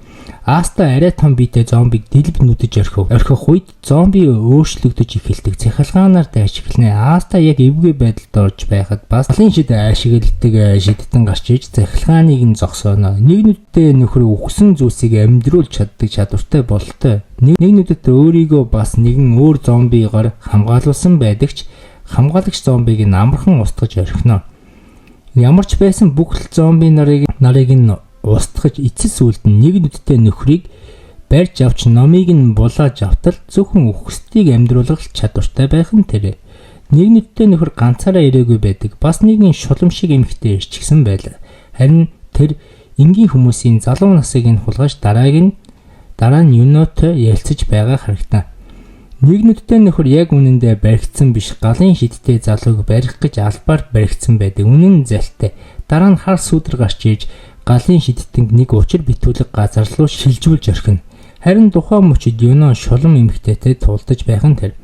Аста арай том биетэй зомбиг дэлб нүдэж орхих үед зомби өөрчлөгдөж эхэлдэг. Цахилгаанаар дайрч эхэлнэ. Аста яг эвгүй байдалд орж байхад бас галын шид ашигладаг шидтэн гарч иж цахилгааныг нь зогсооно. Нэг нүдтэй нөхөр үхсэн зүйлсийг амьдруулж чаддаг чадвартай бололтой. Нэг нүдэд өөрийгөө бас нэгэн өөр зомбигаар хамгаалуулсан байдагч хамгаалагч зомбиг нь амархан устгаж орхино. Ямар ч байсан бүх зомби нарыг нь устгаж эцэс үлд нь нэг нүдтэй нөхрийг барьж авч номыг нь булааж автал зөвхөн үхсдийг амьдруулах чадвартай байх нь тэр. Нэг нүдтэй нөхөр ганцаараа ирээгүй байдаг. Бас нэгэн шулам шиг эмэгтэй ирчихсэн байлаа. Харин тэр энгийн хүмүүсийн залуу насыг нь хулгаж дараа нь юнотой ярилцаж байгаа харагдана. Нэг нүдтэй нөхөр яг үнэндээ баригдсан биш галын шидтэй залууг барих гэж албаар баригдсан байдаг. Үнэн залтай. Дараа нь хар сүудэр гарч ирж галын шидтэнг нэг учир битүүлэг газар руу шилжүүлж орхино. Харин тухайн мөчид Юно шулам эмэгтэйтэй тулдаж байх нь тэр.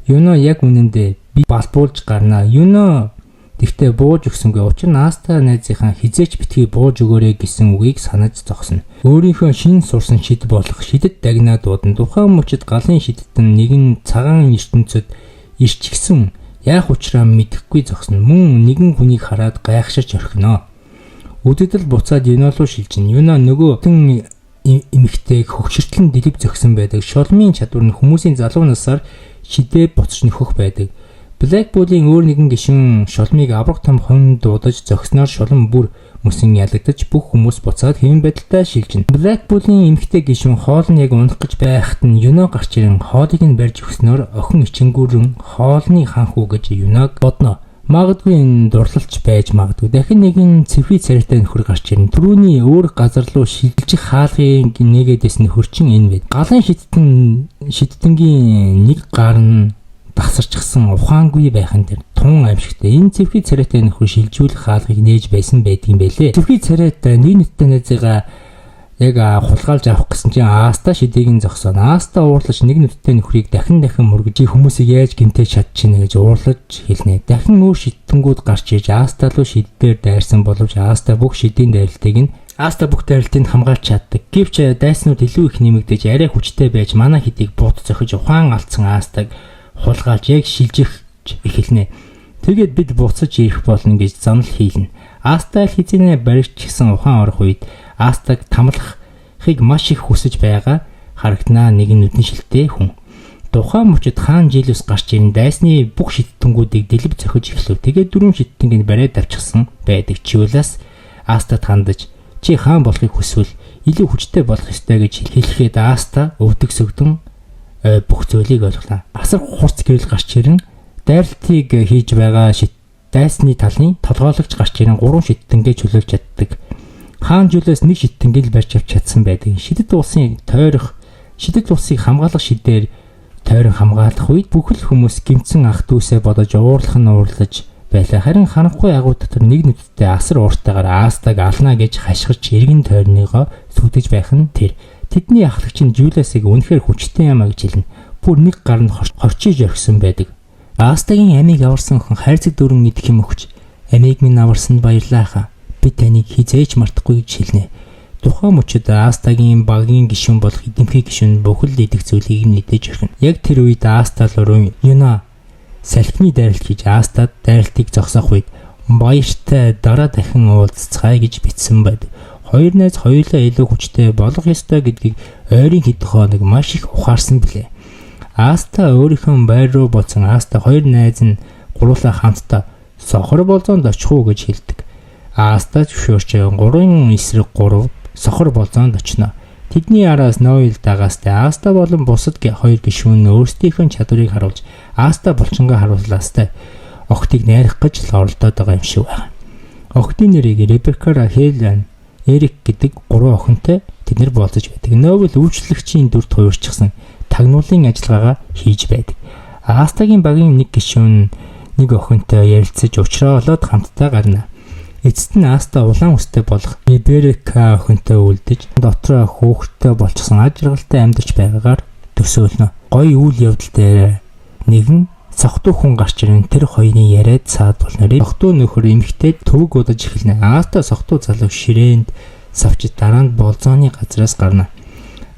Юно яг үнэндээ би балбуулж гарна. Юно тэгтээ бууж өгсөнгүй. Учир нь Аста найзынхаа хизээч битгий бууж өгөөрэй гэсэн үгийг санаж зогсоно. Өөрийнхөө шин сурсан шид болох шидэт дагнаа дуудан тухайн мөчид галын шидтэн нэгэн цагаан ертөнцөд ирчихсэн. Яах учраа мэдэхгүй зогсоно. Мөн нэгэн хүнийг хараад гайхширч орхино. Үдэгдэл буцаад Юно руу шилжин. Юно нөгөө эмэгтэйг хөвгчөртлэн дэлгэв зөксөн байдаг. Шулмын чадвар нь хүмүүсийн залуу насаар шидээ буцаж нөхөх байдаг. Black Bull-ийн өөр нэгэн гишүүн шулмыг аврах том хонь дуудаж зөкснөөр шулм бүр мөсөн ялагдаж бүх хүмүүс буцаад хэвэн байдалтай шилжинэ. Black Bull-ийн эмэгтэй гишүүн хоол нь яг унах гэж байхад нь Юно гарч ирэн хоолыг нь барьж өгснөөр охин ичингүүрэн хоолны ханхүү гэж Юног бодно. Магадгүй энэ дурлалч байж магадгүй. Дахин нэгэн цэвхий царайтай нөхөр гарч ирнэ. Түрүүний өөр газар руу шилжих хаалгын нэгэдэс нөхөрчин энэ байд. Галын шидтэнгийн нэг гар нь тасарчсан ухаангүй байх нь тэр тун аимшигтай. Энэ цэвхий царайтай нөхөр шилжүүлэх хаалгыг нээж байсан байдгийн байлээ. Цэвхий царайтай нэг нүдтэй найзыгаа яг хулгайлж авах гэсэн чинь Аста шидийг нь зогсооно. Аста уурлаж нэг нүдтэй нөхрийг дахин мөргөж хүмүүсийг яаж гинтэж чадчихна гэж уурлаж хэлнэ. Дахин өөр шидэнгүүд гарч иж Аста руу шидээр дайрсан боловч Аста бүх шидийн дайралтыг нь хамгаалж чаддаг. Гэвч дайснууд илүү их нэмэгдэж арай хүчтэй байж манай хэдийг бут зохиж ухаан алдсан Астаг хулгайлж яг шилжих болж эхэлнэ. Тэгээд бид буцаж ирэх болно гэж занал хийлнэ. Аста хизэнэ баригдчихсан ухаан орох үед Астаг тамлахыг маш их хүсэж байгаа харагданаа нэгэн нүдэн шилтэй хүн. Тухайн мөчөд хаан Жилус гарч ирэн дайсны бүх шиттэнгүүдийг дэлб зохиж эхлэв. Тэгээд дөрвөн шиттэнгийг бариад авчихсан байдаг. Жилус Астад хандаж чи хаан болохыг хүсвэл илүү хүчтэй болох ёстой гэж хэлэхэд Аста өвдөг сөгдөн бүх зүйлийг ойлголаа. Асар хурц гэрэл гарч ирэн дайралтыг хийж байгаа дайсны талын толгойлогч гарч ирэн 3 шиттэнгээ чөлөөлж чаддаг. Хаан Жилус нэг шиттэнгийг барьж авч чадсан байдаг. Шидэт улсыг хамгаалах шидээр тойрон хамгаалах үед бүхэл хүмүүс гимцэн ах дүүсээ бодож уурлах нь уурлаж байлаа. Харин харанхуй агуу дотор нэг нүдтэй асар ууртайгаар Астаг ална гэж хашгирч эргэн тойрныгоо сүдэж байх нь тэр. Тэдний ахлагч нь Жилусыг үнэхээр хүчтэй юм а гэж хэлнэ. Бүр нэг гар нь хорчиж орхисон байдаг. Астагийн амийг аварсан хүн хайрцаг дөрөн идэх юм өгч амийг минь аварсанд баярлаа хаа. Би таныг хизээч мартахгүй гэж хэлнэ. Тухайн мөчөд Астагийн багийн гишүүн болох эдэмхий гишүүн бүхэл идэх зүйлийг мэдээж орхино. Яг тэр үед Аста руу Юна салхины дайралт хийж Астад дайралтыг зогсоох үед баяртай дараа дахин уулзцгаая гэж бичсэн байдаг. Хоёр найз хоёулаа илүү хүчтэй болох ёстой гэдгийг ойрын хэдэн хоног маш их ухаарсан билээ. Аста өөрийнхөө байр руу буцсан Аста хоёр найз нь гурлаа хамтдаа сохор болзоонд очих уу гэж хэлдэг. Аста зөвшөөрч 3 эсрэг 3 сохор болзоонд очино. Тэдний араас Нойл дагаастай Аста болон бусад хоёр гишүүн өөрсдийнхөө чадварыг харуулж Аста булчингаа харууллаастай охтыг найрах гэж оролдоод байгаа юм шиг байна. Охтын нэрийг Ребекка, Рахел, Эрик гэдэг 3 охинтой тэднэр болцож байдаг. Нойл үйлчлэгчийн дүрд хуурчсан тагнуулын ажиллагаагаа хийж байдаг. Астагийн багийн нэг гишүүн нэг охинтой ярилцаж уулзраа болоод хамтдаа гарна. Эцэст нь Аста улаан үстэй болох Ребекка охинтой үлдэж дотроо хөөхтэй болчихсон ажиргалтай амьдарч байгаагаар төсөөлнө. Гоё үйл явдал дээр нэгэн сохтуу хүн гарч ирэн тэр хоёрын яриад саадуулнаар сохтуу нөхөр эмэгтэйд төвөг удаж эхэлнэ. Аста сохтуу залуу ширээнд савчид дараа нь болзооны газраас гарна.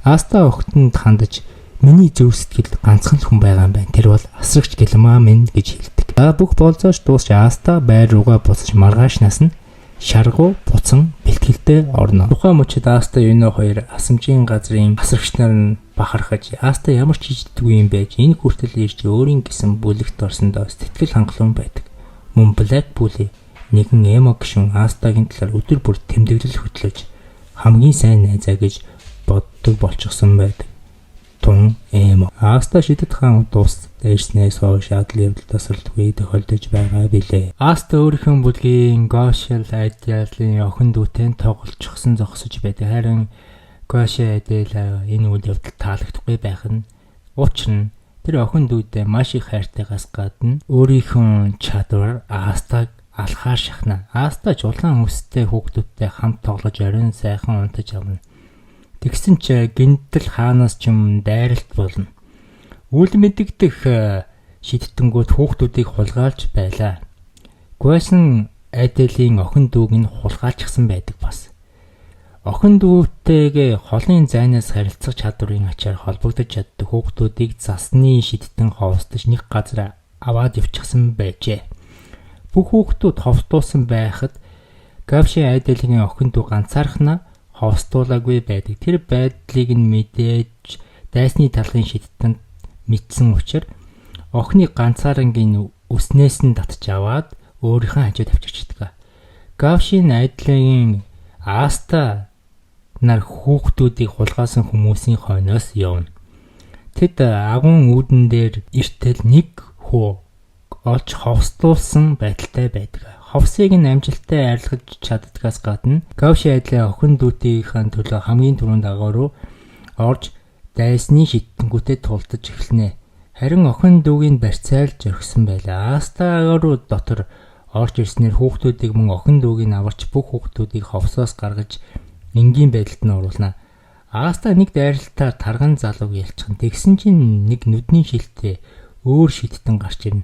Аста охтонд хандаж миний зөв сэтгэл ганцхан хүн байгаа юм байна. Тэр бол асрагч гэлмаа минь гэж хэлдэг. Бүх болзооч дуусч Аста байр руугаа буцаж маргаашнаас нь шаргуу буцан бэлтгэлдээ орно. Тухайн мөчөд Аста Юно хоёр асамжийн газрын асрагч нар нь бахархаж Аста ямар ч хийдэггүй юм байж энэ хүртэл ирж өөрийн гэсэн бүлэгт орсондоо сэтгэл хангалуун байдаг. Мөн Black Bully нэгэн эмо гишүүн Астагийн талаар өдөр бүр тэмдэглэл хөтлөж хамгийн сайн найзаа гэж боддог болчихсон байдаг. Тун эмо Аста шидэт хаан дуус дайрснаас хойш адал явдал тасралтгүй тохиолдож байгаа билээ. Аста өөрийнхөө бүлгийн Гошел Айдялын охин дүүтэй тоглолцсон зогсож байдаг. Харин Гошел Айдял энэ үйл явдал таалагдахгүй байх нь учир нь тэр охин дүүдээ маш их хайртайгаас гадна өөрийнхөө чадвар Астаг алхаар шахна. Аста улаан үстэй хүүхдүүдтэй хамт тоглож оройн сайхан унтаж авна. Тэгсэн ч гинтэл хаанаас ч юм дайралт болно. Үл мэдэгдэх шидэтгэнгүүд хүүхдүүдийг хулгайлж байлаа. Гойсон Айдялийн охин дүүг нь хулгайлчихсан байдаг бас. Охин дүүтэйгээ холын зайнаас харилцах чадварын ачаар холбогдож чаддаг хүүхдүүдийг засны шидтэн ховсдож нэг газар аваад явчихсан байжээ. Бүх хүүхдүүд ховстуулсан байхад Гавшин Айдялийн охин дүү ганцаархнаа ховстуулаагүй байдаг. Тэр байдлыг нь мэдээж дайсны талын шидтэнд мэдсэн учраас охины ганцаарангийн үснээс нь татж аваад өөрийнхөө хажууд авчирчдаг. Гавшин Айдялийн Аста нар хүүхдүүдийг хулгайсан хүмүүсийн хойноос явна. Тэд агуун үүдэн дээр эртэл нэг хүү олж ховстуулсан байдалтай байдаг. Ховсыг нь амжилттай арилгаж чаддгаас гадна Гавшин Айдялийн охин дүүтийн төлөө хамгийн түрүүнд агуу руу орж дайсны шидэнгүүтэд тулдаж эхэлнэ. Харин охин дүүгийн барьцаалж орхисон байлаа. Аста агуу дотор орж ирснээр хүүхдүүдийг мөн охин дүүгийн аварч бүх хүүхдүүдийг ховсоос гаргаж энгийн байдалд нь оруулна. Аста нэг дайралтаар тарган залууг ялчихна. Тэгсэн чинь нэг нүдний шилтэй өөр шидтэн гарч ирнэ.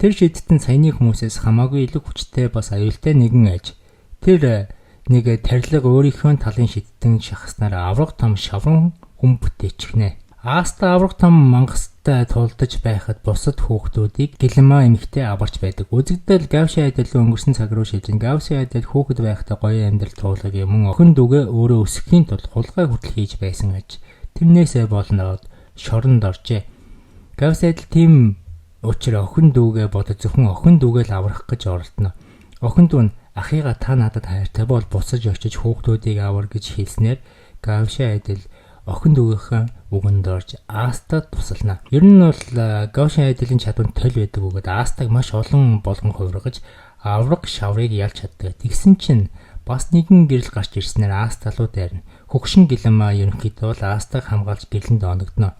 Тэр шидтэн саяны хүмүүсээс хамаагүй илүү хүчтэй бас аюултай нэгэн аж. Тэр нэг тарилга өөрийнхөө талын шидтэн шахаснаар авраг том шавран хүм бүтээчихнэ. Аста авраг том мангас Аастай тулдаж байхад бусад хүүхдүүдийг гэлэмаа эмэгтэй аварч байдаг. Үзэгдэл Гавшин айдал өнгөрсөн цаг руу шилжин. Гавшин айдал хүүхэд байхдаа гоё амьдрал туулах юм. Охин дүүгээ өөрөө өсөхийн тулд хулгай хүртэл хийж байсан аж. Тэрнээсээ болноод шоронд оржээ. Гавшин айдал тийм учраа охин дүүгээ бодож зөвхөн охин дүүгээ л аврах гэж оролдоно. Охин дүү нь ахыгаа та надад хайртай бол буцаж очиж хүүхдүүдийг авар гэж хэлснээр Гавшин айдал охин дүүгийнхээ үгэнд орж Аастад тусална. Ер нь бол Гавшин айдалын чадвар тол байдаг бөгөөд Аастаг маш олон болгон хувиргаж авраг шаврыг ялж чаддаг. Тэгсэн чинь бас нэгэн гэрэл гарч ирснээр Аасталуу дайрна. Хөгшин гэлэмаа ерөнхийдөө бол Аастаг хамгаалж гэрлэнд оногдно.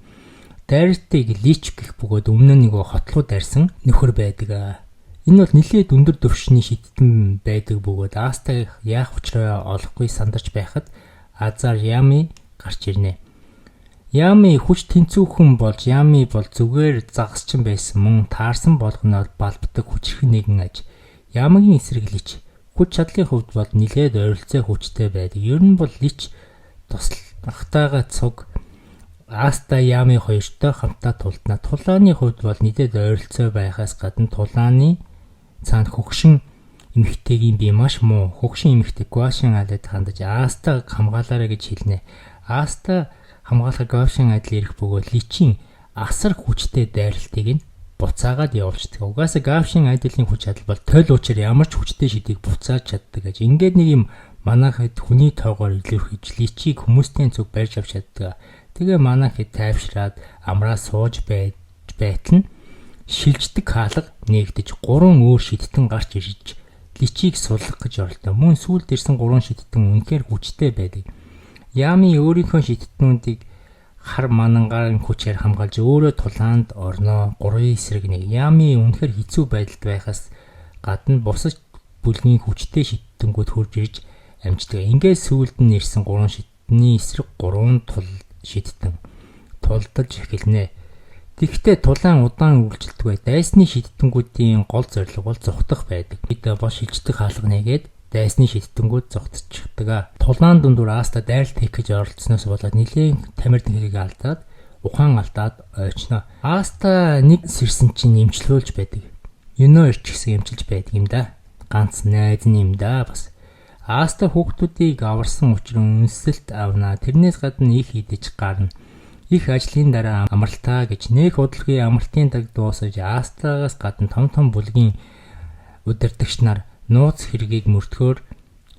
Дайртыг лич гэх бөгөөд өмнө нь нөгөө хотлоо дайрсан нөхөр байдаг. Энэ бол нэлээд өндөр түвшний шидтэн байдаг бөгөөд Аастаг яах учраа олохгүй сандарч байхад Азар Ями гарч ирнэ. Ями хүч тэнцүүхэн болж Ями бол зүгээр загасчин байсан мөн таарсан болгоноор балбдаг хүчрэх нэгэн аж. Ямигийн эсрэг лич хүч чадлын хувьд бол нэлээд ойролцоо хүчтэй байдаг. Ер нь бол лич туслахтайгаа цуг Аста Ями хоёртой хамтаа тулдна. Тулааны хувьд бол нэлээд ойролцоо байхаас гадна тулааны цаанд хөгшин эмэгтэйгийн бие маш муу. Хөгшин эмэгтэй Гавшин айдалд хандаж Астаг хамгаалаарай гэж хэлнэ. Аста хамгаалах Гавшин айдал ирэх бөгөөд личийн асар хүчтэй дайралтыг нь буцаагаад явуулчихдаг. Угаасаа Гавшин айдалын хүч чадал бол тойл учир ямар ч хүчтэй шидийг буцааж чаддаг гэж. Ингээд нэг юм манайхад хүний тоогоор илэрхийлж личийг хүмүүсийн зүг барьж авч чаддаг. Тэгээ манайхад тайвшраад амраа сууж байтал нь шилждэг хаалга нээгдэж 3 өөр шидтэн гарч ирж личийг суллах гэж оролдоо. Мөн сүүлд ирсэн 3 шидтэн үнэхээр хүчтэй байдаг. Ями өөрийнхөө шидтнүүдийг хар манангаар хүчээр хамгаалж өөрөө тулаанд орноо. 3 эсрэг 1. Ями үнэхээр хэцүү байдалд байхаас гадна бусад бүлгийн хүчтэй шидтэнгүүд хурж ирж амждаг. Ингээд сүүлд нь ирсэн 3 шидтний эсрэг 3 тул шидтэн тулдаж эхэлнэ. Тэгэхдээ тулаан удаан үргэлжилдэг бай. Дайсны шидтэнгүүдийн гол зорилго бол зүхтах байдаг. Бид бол шилждэг хаалга нэгээд дайсны шидтэнгүүд зүхтчихдаг. Тулаан дундуур Аста дайралт хийх гэж оролцсноос болоод нэлээд тамирын хэрэг алдаад ухаан алдаад ойчно. Аста нэг сэрсэн чинь эмчлүүлж байдаг. Юноо ирч гэсэн эмчилж байдаг юм да. Ганц найз юм да бас. Аста хүүхдүүдийг аварсан учраас үнсэлт авна. Тэрнээс гадна их идэж гарна. Их ажлын дараа амралтаа гэж нэг удалгүй амралтын даг дуусаж Астагаас гадна том бүлгийн удирдагч нар нууц хэргийг мөрдөхөөр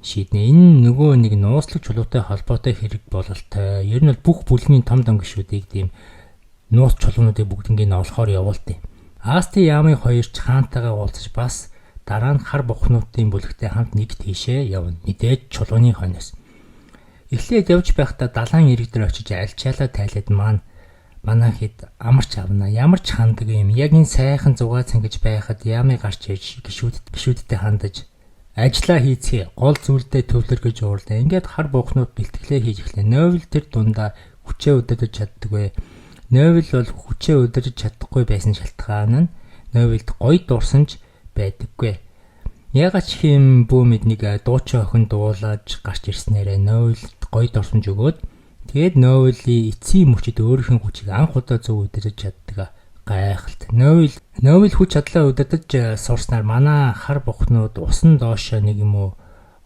шийднэ. Энэ нөгөө нэг нууцлаг чулуутай холбоотой хэрэг бололтой. Ер нь бүх бүлгийн том гишүүдийг тийм нууц чулуунуудыг бүгднийг нь олохоор явуулдаг. Асти Ями хоёр ч хаантайгаа уулзаж бас дараа нь хар бухнуудын бүлэгтэй хамт нэг тийшээ явна. Мэдээж чулууны хойноос. Эхлээд явж байхдаа далайн ирэг дээр очиж альчаалаа тайлаад манайхид амарч авна. Ямар ч хандаг юм. Яг энэ сайхан зугаа цангаж байхад Ями гарч ирж гişүүдтэй хандаж ажлаа хийцгий гол зүйлдээ төвлөр гэж уурлаа. Ингээд хар бухнууд бэлтгэлээ хийж эхлэв. Нойвол тэр дундаа хүчээ удирдах чаддаггүй. Нойвол бол хүчээ удирдах чадахгүй байсан шалтгаан нь Нойволд гоё дурсамж байдаггүй. Ягаад ч юм бүү мэднийг дуучин охин дуулаад гарч ирснээрээ Нойволд гоё дурсамж өгөөд тэгээд Нойволын эцсийн мөчөд өөрийнхөө хүчийг анх удаа зөв удирдах чаддаг гайхалт. Нойвол хүч чадлаа удирдах сурснаар манай хар бухнууд усан доошоо нэг юм уу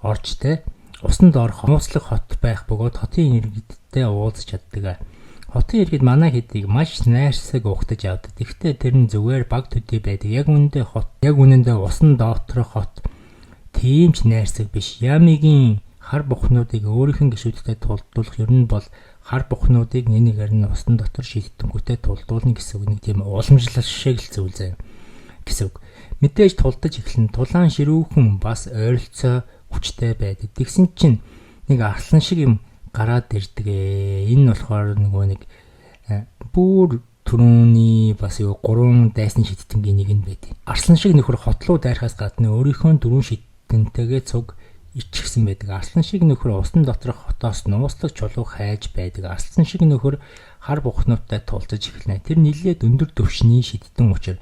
орчтэй. Усанд орох нууцлаг хот байх бөгөөд хотын иргэдтэй уулзч чаддаг. Хотын иргэд манай хэдийг маш найрсаг угтаж авдаг. Тэгвэл тэр нь зүгээр баг төдий байдаг. Яг үнэндээ усан дооторох хот тийм ч найрсаг биш. Ямигийн хар бухнуудыг өөрийнх нь гишүүдтэй тулдуулах ер нь бол хар бухнуудыг нэгээр нь усан дотор шийдэнгүүтээ тулдуулна гэсэн үг. Нэг тийм уламжлал шиг л зүйл заяа гэсэн үг. Мэдээж тулдаж эхлэн тулаан ширүүхэн бас ойролцоо хүчтэй байдаг. Тэгсэн чинь нэг арслан шиг юм гараад ирдэг. Энэ болохоор нөгөө нэг бүр түрүүний бас 3 дайсны шидтэнгийн нэг нь байдаг. Арслан шиг нөхөр хотлоо дайрахаас гадна өөрийнхөө 4 шидтэнтэйгээ цуг ичгсэн байдаг. Арслан шиг нөхөр усан доторх хотоос нууцлаг чулуу хайж байдаг. Арслан шиг нөхөр хар бухнуудтай тулдаж эхэлнэ. Тэр нэлээд өндөр түвшний шидтэн учраас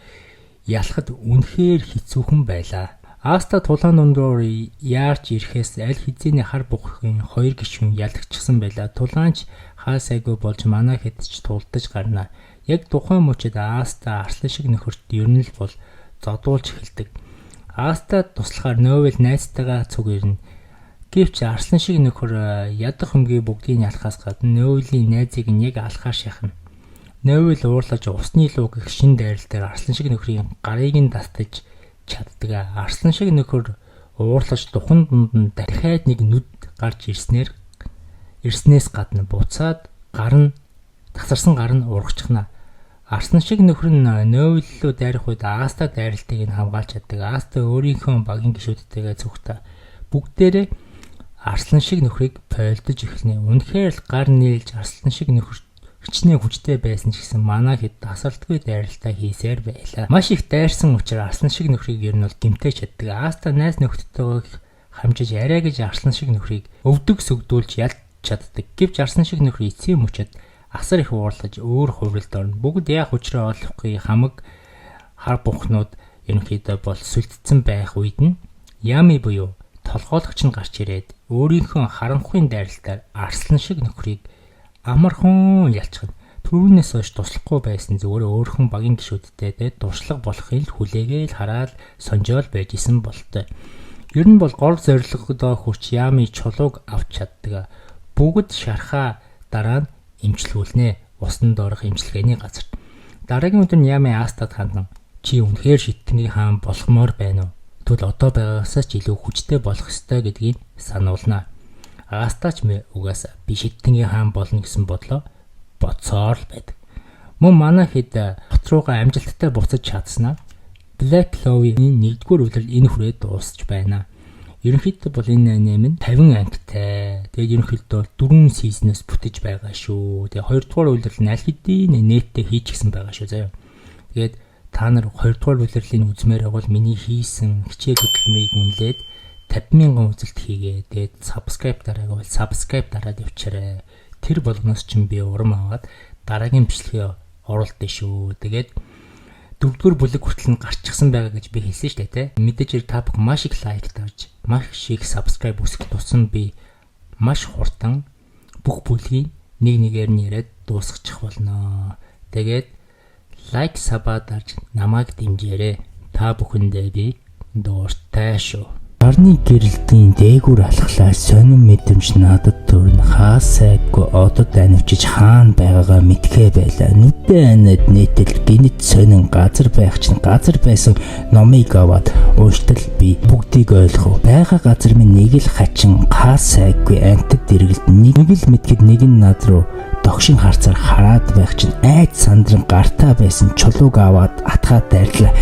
ялахад үнэхээр хэцүүхэн байлаа. Аста тулаан дундуур яарч ирэхээс аль хэзээний хар бухын 2 гишүүн ялагдчихсан байлаа. Тулаанч хаасайгүй болж манай хэд ч тулдаж гарна. Яг тухайн мөчөд Аста арслан шиг нөхөрт ер нь л бол зодуулж эхэлдэг. Астад туслахаар Нөвэл найзтайгаа цуг ирнэ. Гэвч арслан шиг нөхөр ядах хөмгийн бүгдийг алхахаас гадна Нөველийн найзыг нь яг алхаар шахна. Нөвэл уурлаж усны луу гэх шин дайрал дээр арслан шиг нөхрийн гарыг нь дастаж чаддаг. Арслан шиг нөхөр уурлаж духан дунд нь дахиад нэг нүд гарч ирснээс гадна буцаад тасарсан гар нь урагчхна. Арслан шиг нөхөр нь Нөвэл рүү дайрах үед Аста дайралтыг нь хамгаалж чаддаг. Аста өөрийнхөө багийн гишүүдтэйгээ цугтаа бүгдээрээ арслан шиг нөхрийг пойлдож эхэлнэ. Үнэхээр л гар нийлж арслан шиг нөхөр хичнээн хүчтэй байсан ч гэсэн манай хэд тасралтгүй дайралтаа хийсээр байлаа. Маш их дайрсан учраас арслан шиг нөхрийг ер нь бол гэмтэж чаддаг. Аста найз нөхдөдтэйгээ хамжиж арай гэж арслан шиг нөхрийг өвдөг сүгдүүлж ялж чаддаг. Гэвч арслан шиг нөхөр эцсийн мөчөд асар их уурлаж өөр хувиралд орно. Бүгд яг учраа олохгүй хамаг хар бунхнууд ерөнхийдөө бол сүлдсэн байх үед нь Ями буюу толгойлогч нь гарч ирээд өөрийнхөө харанхуйн дайралтаар арслан шиг нөхрийг амархан ялчхна. Түүнээс хойш туслахгүй байсан зүгээр өөрхөн багийн гишүүдтэй дуршлаг болохыг хүлээгээл хараад сонжоол байж исэн болтой. Ер нь бол гол зорилгодоо хүрч Ями чулууг авч чаддаг. Бүгд шархаа дараа нь эмчилгүүлнэ. Усанд орох эмчилгээний газар. Дараагийн өдөр Ями Астад хандан чи үнэхээр шитгэний хаан болохмоор байна уу? Тэгвэл одоо байгаагаас ч илүү хүчтэй болох ёстой гэдгийг сануулна. Астач угаасаа би шитгэний хаан болно гэсэн бодсоор л байдаг. Мөн манай хэд хот руугаа амжилттай буцаж чадсанаа Black Clover-ийн 1-р үлрэл энэ хүрээд дуусч байна. Ерөнхийдөө бол энэ аним нь 50 ангитай. Тэгээд ерөнхийдөө 4 сизнээс бүтэж байгаа шүү. Тэгээд 2-р үлрэл нь аль хэдийн нэттэй хийчихсэн байгаа шүү заяа. Тэгээд та нар 2-р үлрэлийн үзмээр бол миний хийсэн хичээл хөтөлбөрийг үнэлээд 50,000 үзэлт хийгээ. Тэгээд subscribe дараагаа бол subscribe дараад явчаарай. Тэр болгоноос ч би урам аваад дараагийн бичлэгээ оруулдаг шүү. Тэгээд 4-р бүлэг хүртэл нь гарчихсан байгаа гэж би хэлсэн шүү дээ. Мэдээж та бүхэн маш их лайк тавьж, маш их subscribe үсгэх тусам би маш хурдан бүх бүлгийг нэг-нэгээр нь яриад дуусгачих болно. Тэгээд лайк сабаа дарж намайг дэмжээрэй. Та бүхэндээ би дуртай шүү. Гарны гэрэлтийн дээгүүр алхлаа сонин мэдрэмж надад төрн хаасайгүй одод анивчиж хаана байгаагаа мэдхээ байлаа. Нүдэн анаад нээтэл гинэт сонин газар байх чинь газар байсан номыг аваад ууштал би бүгдийг ойлгов. Бага газар минь нэг л хачин хаасайгүй антид дэргэлд нэг л мэдгэд нэг нь над руу догшин харцаар хараад байх чинь айд сандран гартаа байсан чулууг аваад атгаад дайрлаа.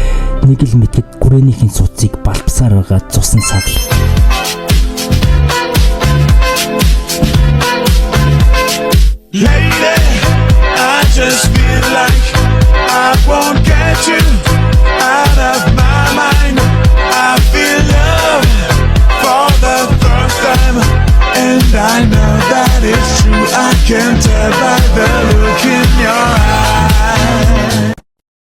Нэг л мэдгэд гүрээнийхэн суцыг балбсаар байгаа цусан сагл. Lady, I just feel like I won't get you out of my mind. I feel love for the first time, and I know that it's true. I can't tell by